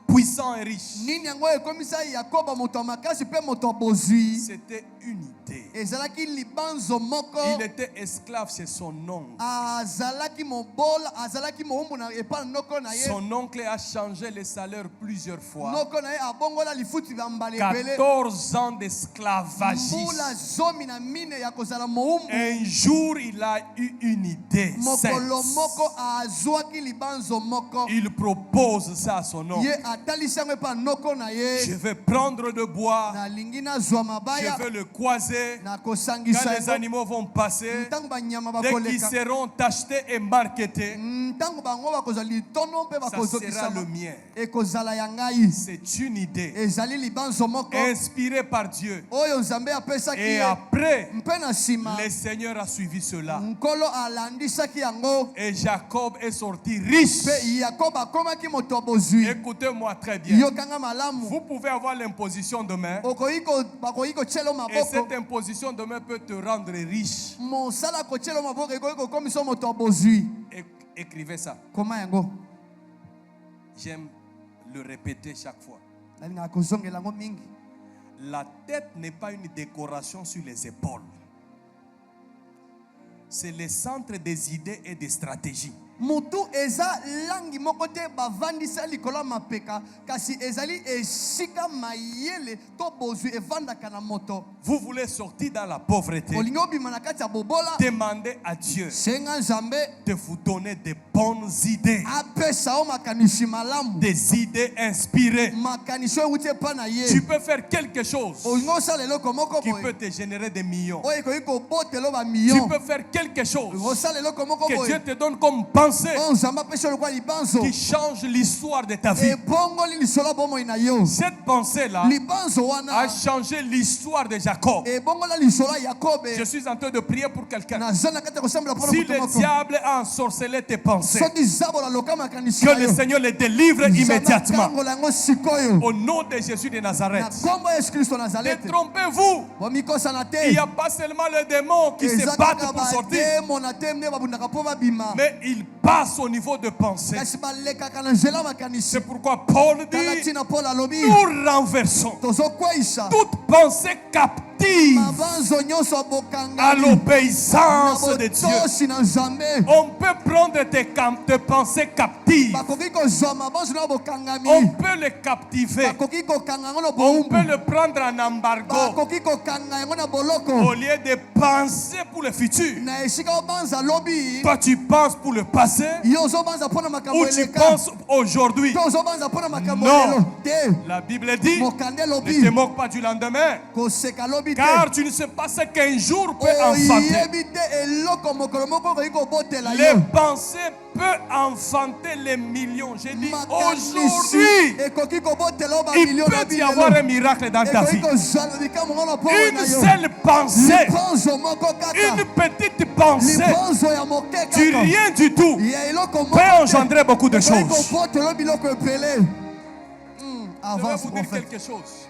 puissant et riche? Nini yango ekomisa Yakoba moto ya makasi pe moto ya bozwi. C'était une idée. Ezalaki libanzo moko. Il était esclave, c'est son oncle. Azalaki mobola, azalaki mo mabombo na epa noko na ye. Son oncle a changé les salaires plusieurs fois. Noko na ye abongola lifuti ba mbale ebele. 14 ans d'esclavagisme. Mbula zomi na mine ya kozala moumbu. Un jour, il a eu une idée Mokolo sainte. moko azwaki libanzo moko. Il propose ça à son oncle. Ye atalisi yango epa noko na ye. Je vais prendre de bois. Na lingi nazwa mabaya. Je vais le croiser. Na Quand kosangisa les animaux vont passer, ntango banyama dès qu'ils bakoleka. seront achetés et marketés, Ntango bango bakozwa litono mpe ça sera bakozokisama. le mien. Ekozala ya ngai. C'est une idée Ezali libanzo moko. inspirée par Dieu. Oyo nzambe apesaki Et ye. après, Mpe na nsima. le Seigneur a suivi cela. Nkolo alandisaki yango. Et Jacob est sorti riche. Mpe Yakobo akomaki moto ya bozwi. Écoutez-moi très bien. Yokanga malamu. Vous pouvez avoir l'imposition de main. Bakoki kotiela Et maboko. cette imposition de main peut te rendre riche. Mosala kotiela maboko ekoki kokomisa moto ya bozwi. Écrivez ça. Koma yango. J'aime le répéter chaque fois. Nalingaka kozongela yango mingi. La tête n'est pas une décoration sur les épaules. C'est le centre des idées et des stratégies. Mutu eza langi moko te bavandisa likolo ya mapeka kasi ezali esika mayele to bozwi evandaka na moto. Vous voulez sortir dans la pauvreté. Olingi obima na kati ya bobola. Demandez à Dieu Senga nzambe de vous donner de bonnes idées. apesa o makanisi malamu. Des idées inspirées. Makanisi euti epa na ye. Tu peux faire quelque chose Olingi osala eloko moko qui boye. peut te générer des millions. Oyo ekoki kobotela o Tu bamillion. peux faire quelque chose Olingi osala eloko moko que Dieu boye. te donne comme pensée Oyo nzambe apesi yo lokola libanzo. qui change l'histoire de ta vie. Ebongoli lisolo ya bomoi na yo. Cette pensée-là Libanzo wana a changé l'histoire de Jacob. ebongola lisolo ya Yakobe. Je suis en train de prier pour quelqu'un. Naza na kati ya kosambela mpona Si moto le moko. diable a ensorcelé tes pensées, Soki zabola loka makanisi que na le yo. Seigneur les délivre immédiatement. Nzambe yango sikoyo. Au nom de Jésus de Na Nazareth. kombo ya Yesu Kristo Nazareth. Détrompez-vous. Bomikosana te. Il n'y a pas seulement les démons qui se Eza battent kaka pour sortir, bademo na te nde babundaka mpo babima. mais ils passent au niveau de pensée. Kasi balekaka na nzela makanisi. C'est pourquoi Paul Tala dit, ntina Paul alobi. nous renversons Tozokweyisa. toute pensée captive Mabanzo nyonso ya à bokangami. l'obéissance Na de Dieu. botosi na Nzambe. On peut prendre tes pensées captives. Bakoki kozwa mabanzo na On bokangami. peut les captiver. Bakoki kokanga yango na On bowumbu. peut le prendre en embargo. Bakoki kokanga yango na boloko. Au lieu de penser pour le futur, Na esika obanza lobi. toi tu penses pour le passé Yo ozobanza mpona makambo ou tu eleka. penses aujourd'hui. To ozobanza mpona makambo Non. lelo. Te. La Bible dit, Mokande ne te lobi. moque pas du lendemain, Koseka lobi te. car tu ne sais pas ce qu'un jour peut enfanter. Oyebi te eloko mokolo moko okoki kobotela Les yo. pensées peuvent enfanter les millions. J'ai dit Makanisi aujourd'hui, ekoki kobotela o il bamilio na peut y avoir un bilelo. miracle dans ta Ekoki vie. kozala likambo ngo na mpo Une na yo. seule pensée, Libanzo moko une kaka. petite pensée Libanzo ya moke du kaka. rien du tout Ya eloko moko peut te. engendrer beaucoup de Ekoki choses. kobotela biloko epele. Je vais Avance vous dire prophète. quelque chose.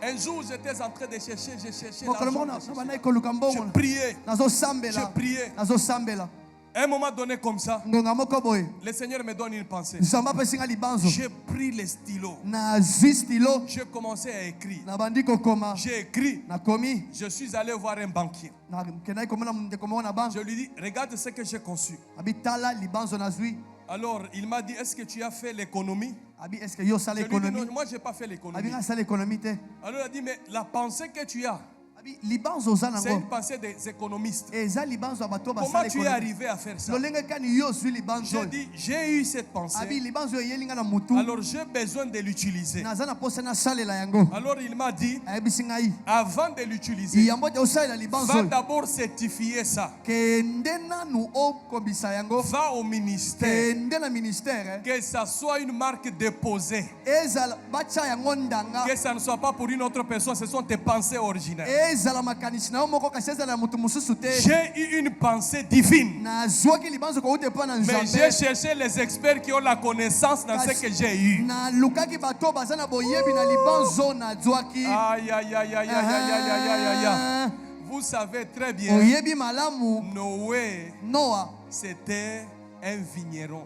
Un jour, j'étais en train de chercher, j'ai cherché Mokolo moko l'argent. na bana ekoluka Je mbongo. priais, je Nazosambela. priais. Nazosambela. À un moment donné comme ça, Ngonga moko boye. le Seigneur me donne une pensée. Nzambe apesi nga libanzo. J'ai pris les stylos. Nazwi stilo. J'ai commencé à écrire. Nabandi kokoma. J'ai écrit. Nakomi. Je suis allé voir un banquier. Nakendaki komona ndeko moko na banque. Je lui dis, regarde ce que j'ai conçu. Abi tala libanzo nazwi. Alors, il m'a dit, est-ce que tu as fait l'économie? Abi est-ce que yo Je sala lui ai dit, non, économie? moi, je n'ai pas fait l'économie. Abi nga sala économie te. Alors, il a dit, mais la pensée que tu as, Abi libanzo oza c'est une nango. pensée des économistes. Eza libanzo ya bato Comment basala tu es économie. arrivé à faire ça? Lolenge kani yo ozwi libanzo. J'ai dit, j'ai eu cette Abi pensée. libanzo eyeli nga na mutu. Alors, j'ai besoin de l'utiliser. Naza na posa nasalela yango. Alors, il m'a dit, Ayebisi ngai. avant de l'utiliser, Yambo te osalela libanzo. va d'abord certifier ça. Kende nanu okobisa yango. Va au ministère. Kende na ministère. Que ça soit une marque déposée. Ezala bacha yango ndanga. Que ça ne soit pas pour une autre personne, ce sont tes pensées originales. Ezala makanisi na yo moko kasi ezala na mutu mosusu te. J'ai eu une pensée divine. Nazwaki libanzo kouta epa na Mais j'ai Nzambe. cherché les experts qui ont la connaissance dans ce que j'ai eu. Nalukaki bato baza na boyebi na libanzo nazwaki. Aïe, aïe, aïe, aïe, aïe, aïe, aïe, aïe, aïe, aïe. Vous savez très bien, Oyebi malamu. Noé, Noa c'était un vigneron,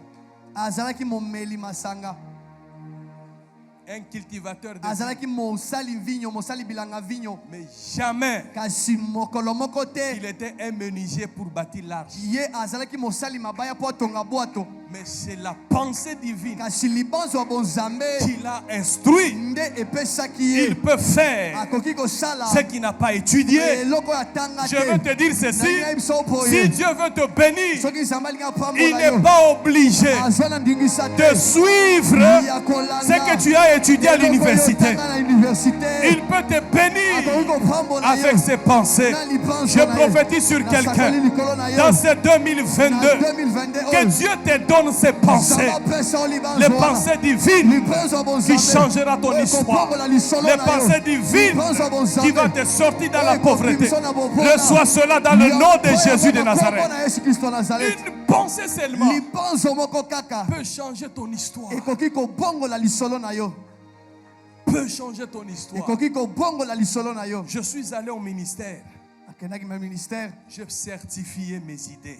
azalaki momeli masanga. un cultivateur de Azalaki mosali vinyo, mosali bilanga vinyo. mais jamais Kasi mokolo moko te. il était un menuisier pour bâtir l'arche. Ye azalaki mosali mabaya po atonga bwato. Mais c'est la pensée divine kasi libanzo ya bonzambe qui l'a instruit. nde epesaki ye Il peut faire akoki kosala ce qu'il n'a pas étudié. eloko ya tanga Je veux te dire ceci. Nanga biso boye. Si Dieu veut te bénir, soki nzambe alingi apambola il yo, n'est pas obligé azwa na ndingisa de te suivre ya kolanda ce que tu as étudié à eloko oyo l'université. otanga na université. Il peut te Akoki bénir kopambola yo avec ses pensées. na libanzo Je na ye. prophétise sur Nasakoli quelqu'un likolo na yo. dans ce Na 2022 2022 que oyo, Dieu te donne ses pensées, Nzambe apesa yo libanzo les wana. pensées divines Libanzo ya qui bonzambe changera ton oyo histoire, kopambola lisolo les na yo. pensées divines Libanzo ya bonzambe qui va te sortir dans la oyo pauvreté. ekobimisa na bobola. Reçois cela dans le nom de Oyo Jésus de ekoma kombo Nazareth. na Yesu Kristo Nazareth. Une pensée seulement Libanzo moko kaka peut changer ton histoire. ekoki kobongola lisolo na yo, Peut changer ton histoire. ekoki kobongola lisolo na yo. Je suis allé au ministère. Akendaki na ministère J'ai certifié mes idées.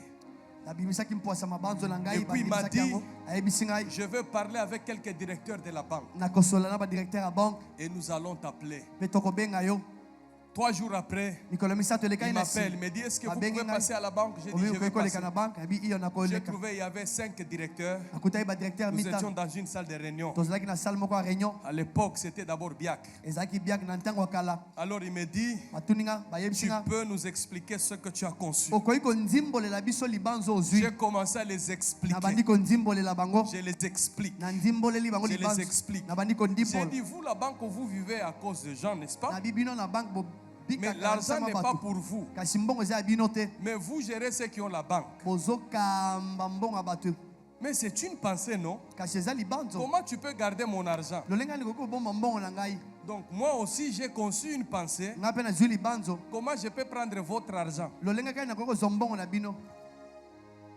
nabimisaki mpwasa mabanzo na ngai Et puis il m'a babimisaki dit, yango ayebisi ngai je veux parler avec quelques directeurs de la banque nakosola na badirecteur ya banque et nous allons t'appeler. mpe tokobenga yo. 3 jours après, mikolo misato il elekaki na m'appelle, il si me dit, est-ce que vous Abengi pouvez ngai. passer à la banque? J'ai dit, obi je vais okoki koleka passer. na banque abi iyo J'ai nakoleka. trouvé, il y avait 5 directeurs. akutaki badirecteur Nous étions mitano dans une salle de réunion. tozalaki na salle moko ya réunion À l'époque, c'était d'abord Biak. ezalaki biak na ntango ya kala. Alors il me dit, batuni nga bayebisi tu nga peux nous expliquer ce que tu as conçu. okoki kondimbolela biso libanzo ozwi. J'ai commencé à les nabandi expliquer. kondimbolela bango Je les explique. na ndimboleli bango Je les libanzo explique. nabandi J'ai kondimbola dit, vous, la banque, vous vivez à cause de gens, n'est-ce pas? nabi bino na banque Mais bobikaka l'argent nsama n'est pas bato pour vous. kasi mbongo eza ya bino te Mais vous gérez ceux qui ont la banque. bozokamba mbongo ya bato Mais c'est une pensée, non? kasi eza libanzo. Comment tu peux garder mon argent? lolenge ani koki kobomba mbongo na ngai Donc moi aussi, j'ai conçu une pensée. ngai mpe nazwi libanzo. Comment je peux prendre votre argent? lolenge kaka nakoki kozwa mbongo na bino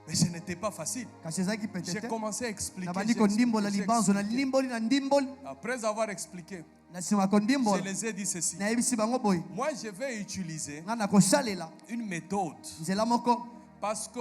Mais ce n'était pas facile. kasi ezalaki pete J'ai te. commencé à expliquer. nabandi j'ai kondimbola expliqué, libanzo j'ai expliqué. na ndimboli Après avoir expliqué, na nsima ya je kondimbola les ai dit ceci. nayebisi bango boye Moi, je vais utiliser ngai nakosalela une méthode. nzela moko Parce que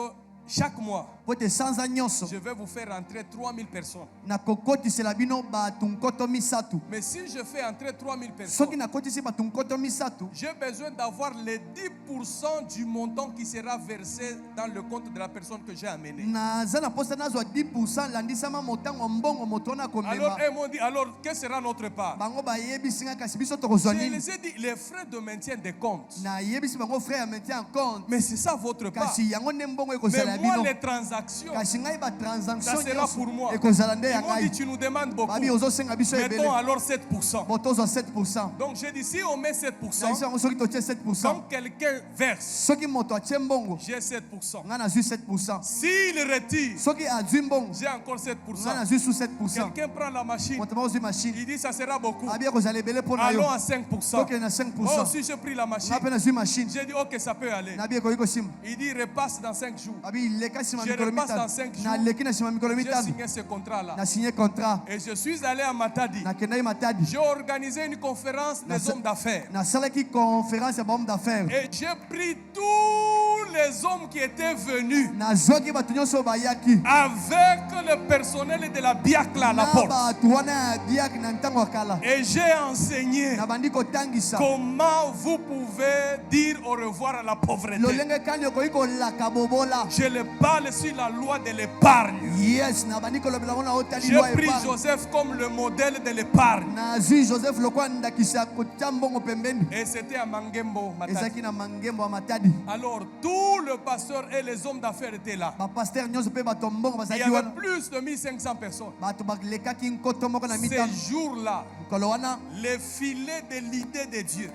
chaque mois, po ete sanza nyonso je vais vous faire entrer 3000 personnes. nakokotisela bino bato nkoto misato. Mais si je fais entrer 3000 soki personnes, nakotisi bato nkoto misato j'ai besoin d'avoir les 10% du montant qui sera versé dans le compte de la personne que j'ai amenée. naza na posa nazwa 10% landisama motango ya mbongo moto wana Alors, komema. ils m'ont dit, alors, quelle sera notre part? bango bayebisi nga kasi biso tokozwa Je nini. les ai dit, les frais de maintien des comptes. nayebisi bango frais ya maintien en compte Mais c'est ça votre part. kasi yango nde mbongo Mais ekozala ya moi, bino les transactions, kasi ngai ça batransaction sera pour moi. ekozala nde ya Ils m'ont dit, ngai. tu nous demandes beaucoup. babi ozosenga biso Mettons ebele alors 7%. bo tozwa 7%. Donc j'ai dit, si on met nayebisi 7%, yango soki totie 7%, quand quelqu'un verse, soki moto atie mbongo j'ai 7%. ngai nazwi 7%, S'il retire, soki azwi mbongo j'ai encore ngai 7%. nazwi su 7%. Quelqu'un prend la machine, moto ozwi machine il dit, ça sera beaucoup. abi ekozala ebele mpo na yo Allons à 5%. tokende na 5%. Oh, si j'ai pris la machine, ngai mpe nazwi machine j'ai dit, ok, ça peut aller. nabi ekoki kosimba Il dit, repasse dans 5 jours. abi ileka nsima Je mikolo repasse mitano dans 5 jours. naleki na nsima mikolo J'ai mitano signé ce contrat-là. na signé contrat Et je suis allé à Matadi. nakendaki matadi J'ai organisé une conférence des hommes d'affaires. nasalaki conférence ya bahomme d'affaires Et j'ai pris tous les hommes qui étaient venus nazwaki bato nyonso oyo bayaki avec le personnel de la BIAC là à la na porte. bato wana ya biaki na ntango ya kala Et j'ai enseigné nabandi kotangisa comment vous pouvez dire au revoir à la pauvreté. lolenge kani okoki kolaka bobola. Je le parle sur la loi de l'épargne. Yes, nabandi kolobela ngo na otali J'ai loi pris épargne. Joseph comme le modèle de l'épargne. nazwi joseph lokwa ndakisa kotia mbongo pembeni Et c'était à Mangembo, Matadi. ezalaki na mangembo ya matadi. Alors, tout le pasteur et les hommes d'affaires étaient là. bapaster nyonso mpe bato mbongo Il y bazalaki avait wana plus de 1500 personnes. bato balekaki nkoto moko na mitano. Ces jours-là, mokolo wana les filets de l'idée de Dieu,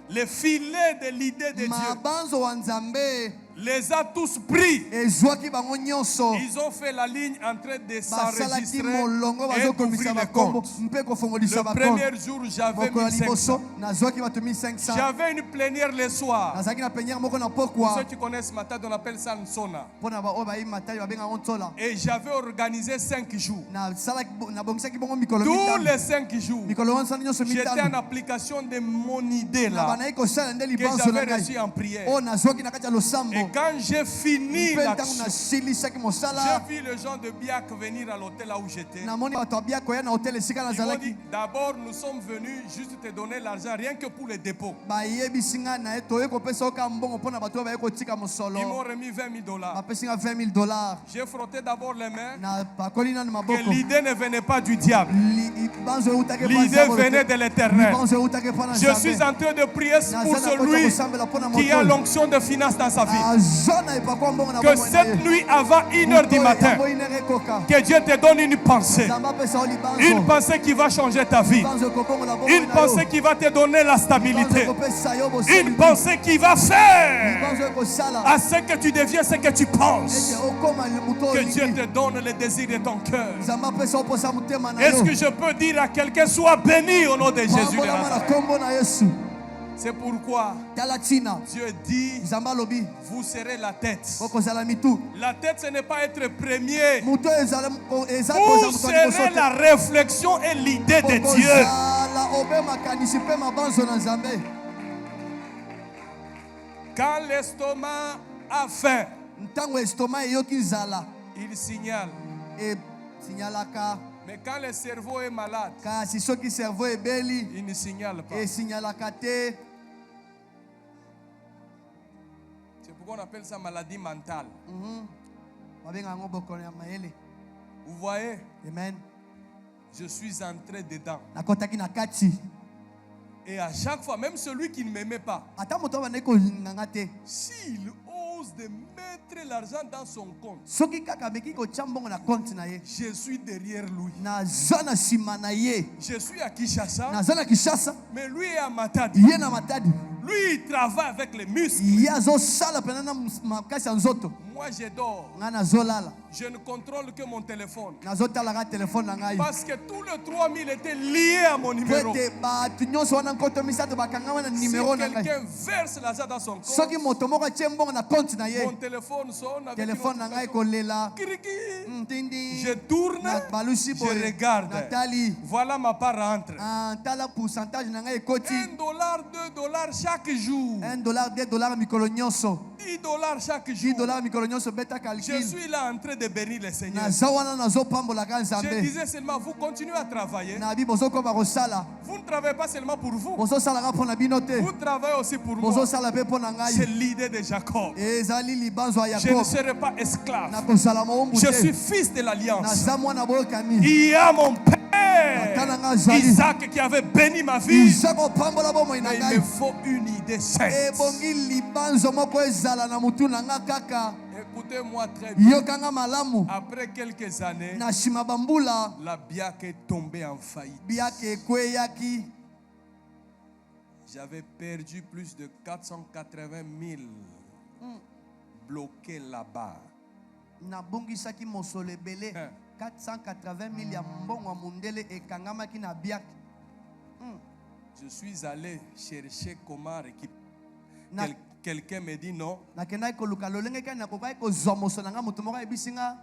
les filets de l'idée de Dieu, mabanzo wa nzambe les a tous pris. ezwaki bango nyonso Ils ont fait la ligne en train de basalaki s'enregistrer molongo et d'ouvrir bazokomisa les bakombo comptes. mpe kofongolisa Le bakombo. premier jour, j'avais mokolo ya 1500. liboso nazwaki bato 1500. J'avais une plénière le soir. nazalaki na peniere moko na Pour pokwa ceux qui connaissent Matadi, on appelle ça Nsona. mpo na baoyo bayi matali babengango ntola. Et j'avais organisé 5 jours. nabongisaki bongo mikolo Tous mitano. les 5 jours, mikolo wana nsani nyonso j'étais en mitano application de mon idée na là, banayi kosala nde que libanzo na j'avais ngai reçu en prière. oyo nazwaki na kati ya Et losambo quand j'ai fini mpe ntango l'action, nasilisaki j'ai mosala vu les gens de Biak venir à l'hôtel là où j'étais. namoni bato ya biaka koya na hotel esika Ils m'ont dit, nazalaki d'abord nous sommes venus juste te donner l'argent, rien que pour les dépôts. bayebisi ngai na ye toye kopesa oka mbongo mpo na bato oyo baye kotika Ils m'ont mosolo remis $20. bapesi nga $20 J'ai frotté d'abord les mains, na pakoli nanu que maboko l'idée ne venait pas du diable. banzo eutaki L'idée venait de l'Éternel. banzo eutaki mpo na Je suis en train de prier pour celui qui a l'onction de finance dans sa vie. aza na epakwa mbongo na Que cette nuit, avant 1h du matin, que Dieu te donne une pensée. Une pensée qui va changer ta vie. Une pensée qui va te donner la stabilité. Une pensée qui va faire à ce que tu deviens ce que tu penses. Que Dieu te donne le désir de ton cœur. Est-ce que je peux dire à quelqu'un, sois béni au nom de Jésus de Nazareth? C'est pourquoi Dieu dit, vous serez la tête. La tête, ce n'est pas être premier. Vous serez la réflexion et l'idée de Dieu. Quand l'estomac a faim, il signale. Mais quand le cerveau est malade, il ne signale pas. C'est pourquoi on appelle ça maladie mentale. Vous voyez, Amen. je suis entré dedans. Nakotaki na kati. Et à chaque fois, même celui qui ne m'aimait pas, Ata moto abandaki kolinganga te. s'il ose de mettre l'argent dans son compte, Soki kaka ameki kotia mbongo na compte na ye. je suis derrière lui. Naza na nsima na ye. Je suis à Kinshasa, Naza na Kinshasa. mais lui est à Matadi. Ye na Matadi. Lui, il travaille avec les muscles. Ye azosala pena na makasi ya nzoto. Moi, je dors. Nga nazolala. Je ne contrôle que mon téléphone. Nazotalaka telefone na ngai. Parce que tous les 3000 étaient liés à mon numéro. Pete bato nyonso wana nkoto misato bakangama na Si numero na ngai. quelqu'un verse l'argent dans son compte, Soki moto moko atie mbongo na compte na ye. mon téléphone sonne avec Telefone na ngai kolela. Kriki. Tindi. Je tourne, Na balusi je boye. regarde. Natali. Voilà ma part rentre. Tala pourcentage na ngai ekoti. $1, $2 chaque jour. $1, $2 mikolo nyonso. $10 chaque jour. $10 mikolo nyonso beta Je calcul. suis là en train de bénir le Seigneur. Naza wana nazopambolaka Je Nzambe. disais seulement, vous continuez à travailler. Nabi bozokoma kosala. Vous ne travaillez pas seulement pour vous. Bozosalaka mpo na bino te. Vous travaillez aussi pour moi. Bozosala mpe mpo na C'est ngai. l'idée de Jacob. Ezali libanzo ya Je ne Yakobo. serai pas esclave. Nakozala mowumbu Je te. suis fils de l'alliance. Naza mwana boyokani. Il y a mon père, Atalanga azali. Isaac, qui avait béni ma vie. Iza kopambola bomoi na Mais il ngai. me faut une idée sainte. Ebongi libanzo moko ezala na mutu na nga kaka. Écoutez-moi très bien. Yokanga malamu. Après quelques années, Na shima bambula. la Biak est tombée en faillite. Biake ekweyaki. J'avais perdu plus de 480 000 bloqués là-bas. Nabongisaki mosolo ebele. 480 000 ya mbongo ya mundele ekangamaki na biak. Je suis allé chercher comment récupérer. Na- Quelqu'un me dit non, nakendaki koluka lolenge kani nakokaki kozwa mosolo na nga moto moko ayebisi nga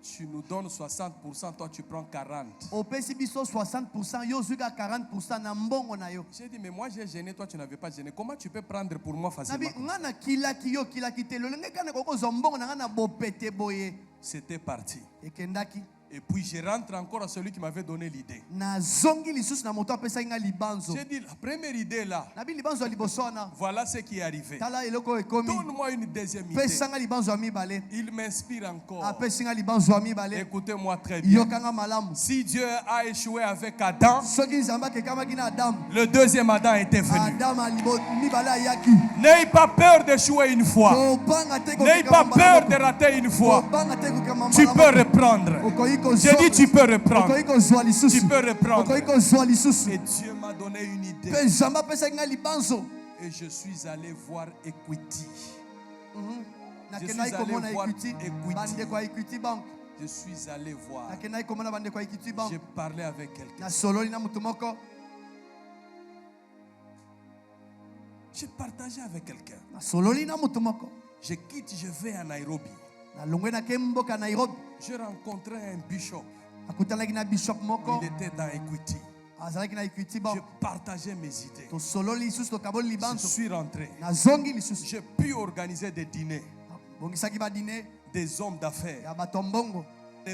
tu nous donnes 60%, toi tu prends 40%. opesi biso 60%, yo ozwi ka 40% na mbongo na yo. J'ai dit, mais moi j'ai gêné, toi tu n'avais pas gêné. Comment tu peux prendre pour moi facilement Nabi comme nga ça? nakilaki yo okilaki te lolenge kani nakoki kozwa mbongo na nga na bopete boye. C'était parti. Ekendaki. Et puis je rentre encore à celui qui m'avait donné l'idée. nazongi lisusu na moto apesaki nga libanzo. J'ai dit, la première idée là, Nabi libanzo ya liboso wana. voilà ce qui est arrivé. Tala eloko oyo ekomi. Donne-moi une deuxième idée. Pesa nga libanzo ya mibale. Il m'inspire encore. Apesi nga libanzo ya mibale. Écoutez-moi très bien. Yokanga malamu. Si Dieu a échoué avec Adam, Soki nzambe akekamaki na Adamu. le deuxième Adam était venu. Adamu mibale ayaki. N'aie pas peur d'échouer une fois. Kobanga te N'aie kokeka pas peur maboko. de rater une fois. Kobanga te kokeka Tu maboko. peux reprendre. Okoki kozwa- J'ai dit tu peux reprendre. okoki kozwa lisusu. Tu peux reprendre. Okoki kozwa lisusu. Et Dieu m'a donné une idée. Mpe nzambe apesaki nga libanzo. Et je suis allé voir Equity. Nakendaki allé komona voir Equity. Equity. Bandeko ya Equity Bank. Je suis allé voir. Nakendaki komona bandeko ya Equity Bank. J'ai parlé avec quelqu'un. Nasololi na moto moko. J'ai partagé avec quelqu'un. Nasololi na moto moko. Je quitte, je vais à Nairobi. Nalongwe nake mboka Nairobi. J'ai rencontré un bishop. Akutanaki na bishop moko. Il était dans Equity. Azalaki na Equity J'ai Bank. partagé mes idées. Tosololi lisusu tokaboli Je libanzo. suis rentré. Nazongi lisusu. J'ai pu organiser des dîners. bongisaki ba dîner des hommes d'affaires. ya bato mbongo.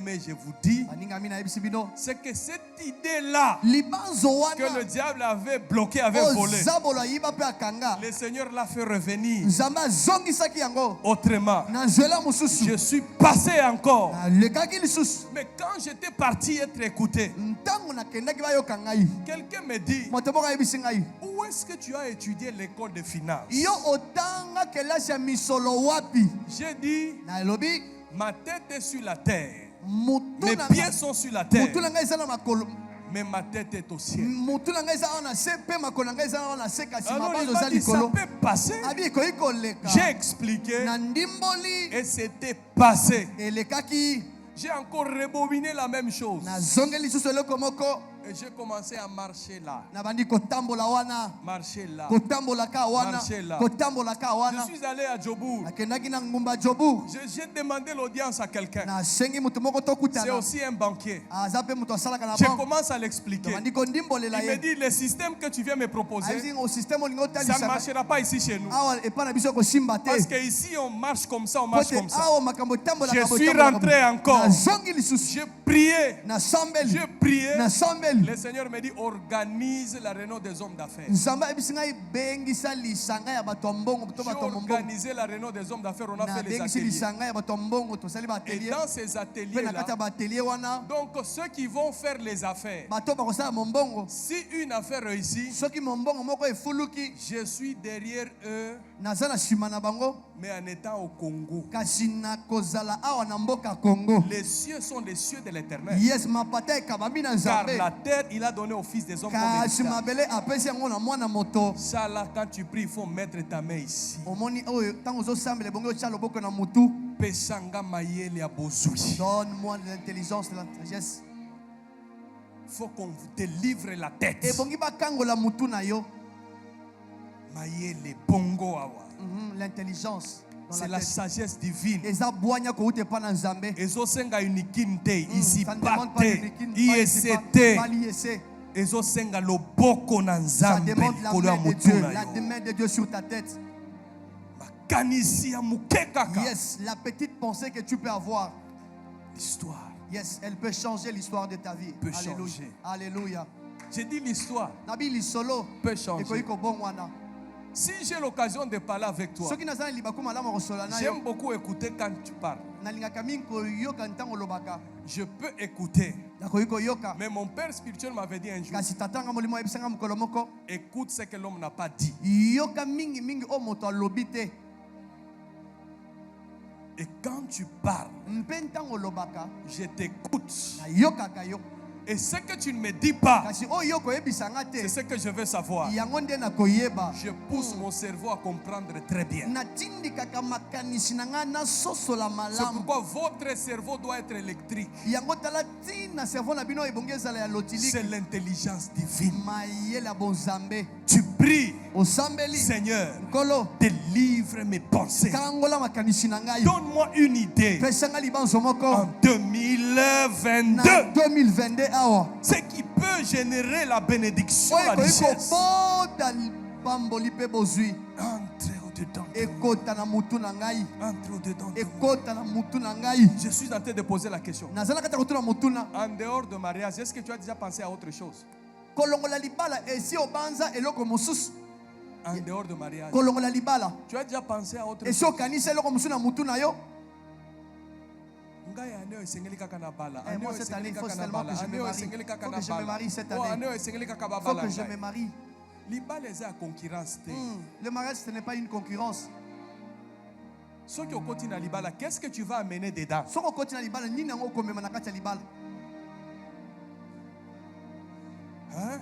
Mais je vous dis, Baningami na yebisi bino. c'est que cette idée-là Libanzo que wana. le diable avait bloquée, avait volé, Zabolo yiba pe akanga. le Seigneur l'a fait revenir Nzamba zongisaki yango. autrement. Na nzela mususu. Je suis passé encore. Na lekaki lisusu. Mais quand j'étais parti être écouté, Ntango na kendaki ba yoka ngai. quelqu'un me dit, Moto moko yebisi ngai. où est-ce que tu as étudié l'école de finance? Yo otanga kelasi ya misolo wapi? J'ai dit, Na lobi ma tête est sur la terre. mutu Mes na pieds sont sur la terre. mutu na ngai eza na makolo. Mais ma tête est au ciel. Mutu na ngai eza wana se pe makolo na ngai eza wana se kasi Alors mabanzo il m'a za dit, ça likolo. peut passer. Abi ekoki koleka. J'ai expliqué Na ndimboli et c'était passé. elekaki. J'ai encore rebobiné la même chose. Na zongeli lisusu eloko moko. Et j'ai commencé à marcher là. Na bandi kotambola wana. Marcher là. Kotambola ka wana. Marcher là. Kotambola ka wana. Je suis allé à Djobour. Nakendaki na ngumba jobu. J'ai demandé l'audience à quelqu'un. Na sengi mutu moko C'est tokutana. aussi un banquier. Aza pe mutu asalaka na Je banque. commence à l'expliquer. Bandi kondimbolela Il me ye. dit, le système que tu viens me proposer, Ayi au système olingo ça ne talisa. marchera pas ici chez nous. Awa epa na biso kosimba te. Parce qu'ici, on marche comme ça, on marche Kote comme ça. awa makambo tambola Je makambo suis tambola rentré makambo. encore. Na zongi lisusu. J'ai prié. Na sambeli. J'ai prié. Na sambeli. Le Seigneur me dit, organise la réunion des hommes d'affaires. Nzamba ebisi ngai bengisa lisanga ya bato mbongo to J'ai bato mbongo. organisé la réunion des hommes d'affaires, on a Na fait les bengisi ateliers. lisanga ya bato mbongo to sali ba Et atelier. dans ces Pe na ateliers-là, kata ba atelier wana. donc ceux qui vont faire les affaires, Bato ba kosala mbongo. si une affaire réussit, Soki mbongo moko efuluki. je suis derrière eux, Naza na shima na bango. mais en étant au Congo. Kasi na kozala awa na mboka Congo. Les cieux sont les cieux de l'éternel. Yes mapata ekabambi na Car nzambe. la terre, il a donné au fils des hommes comme Kasi héritage. mabele apesi yango na mwana moto. Ça là, quand tu pries, il faut mettre ta main ici. Omoni oyo tango ozosambela bongo otya loboko na mutu. Pesanga mayele ya bozui. Donne-moi de l'intelligence, de la sagesse. Il faut qu'on te livre la tête. Ebongi bakangola mutu na yo. Mayele bongo awa. L'intelligence dans C'est la la tête. sagesse divine. Eza bwanya ko ute pa na nzambe. Ezosenga unikin te, ici Ça ne demande pas pate, d'uniquine, IST. pas l'ISC. Ezosenga loboko na Ça nzambe demande la likolo ya main de motu Dieu, na la yo. main de Dieu sur ta tête. Makanisi ya muke kaka. Yes, la petite pensée que tu peux avoir. L'histoire. Yes, elle peut changer l'histoire de ta vie. Peut Alléluia. changer. Alléluia. J'ai dit l'histoire Nabi li solo. peut changer. Ekoyi ko bon wana. Si j'ai l'occasion de parler avec toi, Soki nazana libaku malamu kosola na yo. j'aime beaucoup écouter quand tu parles. Nalingaka mingi koyoka ntango lobaka. Je peux écouter. Nakoyi koyoka. Mais mon père spirituel m'avait dit un jour, Kasi tatanga molimo ebisanga mokolo moko. écoute ce que l'homme n'a pas dit. Yoka mingi mingi o moto alobi te. Et quand tu parles, Mpe ntango lobaka. je t'écoute. Nayokaka yo. Et ce que tu ne me dis pas, Kasi oyo koyebisanga te. c'est ce que je veux savoir. Yango nde nakoyeba. Je pousse mon cerveau à comprendre très bien. Natindikaka makanisi na nga nasosola C'est malamu. pourquoi votre cerveau doit être électrique. Yango tala tina cerveau na bino ebongi ezala ya C'est lotiliki. l'intelligence divine. Mayele ya bonzambe. Tu pries, Osambeli. Seigneur, Nkolo. délivre mes pensées. Kangola makanisi na ngai. Donne-moi une idée. Pesanga libanzo moko. En Na 2022, 2022 awa. ce qui peut générer la bénédiction, la Oyo richesse, kobota pamboli pe bozwi. entre au-dedans. Ekota na mutu na ngai. Entre au-dedans. de moi. Ekota na mutu na ngai. Je suis en train de poser la question. Nazala kata kotuna mutu na. En dehors de mariage, est-ce que tu as déjà pensé à autre chose? Kolongola libala esi obanza eloko mosusu. En dehors de mariage, Kolongola libala. tu as déjà pensé à autre Esi chose? okanisa eloko mosusu na mutu na yo. Ngai aneo esengeli kaka na bala. Eh, moi, Aneo cette année, esengeli il faut kaka na seulement bala. que je me Aneo marie. esengeli kaka Faut na que je me bala. marie cette Oh, année. aneo esengeli kaka ba Il faut bala que je ngai. me marie. Libala eza ya concurrence te. Le mariage, ce n'est pas une concurrence. Soki okoti na libala, qu'est-ce que tu vas amener dedans? Soko okoti na libala, nini yango okomema na kati ya libala? Hein?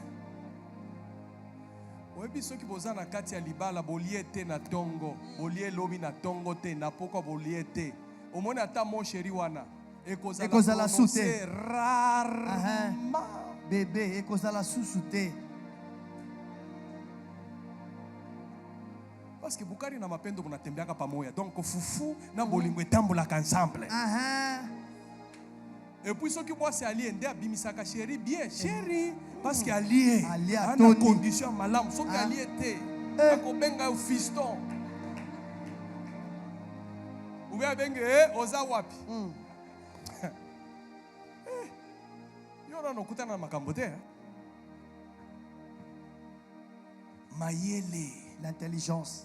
Oyebi soki boza na kati ya libala bolie te na tongo, bolie lobi na tongo te, na pokwa bolie te. Omoni ata mon chéri wana Ekozala su te. rarement. Bébé, ekozala susu te. Parce que bukari na mapendo munatembeaka pamoja. Donc fufu na bolingo etambolaka ensemble. Et puis soki mwasi alie nde abimisaka chéri bien, chéri, parce que alie Alie ana atoni. condition malamu. Soki alie te, akobenga yo fiston. Ou bien benge oza wapi. Yo na nokutana na makambo te. Mayele. L'intelligence.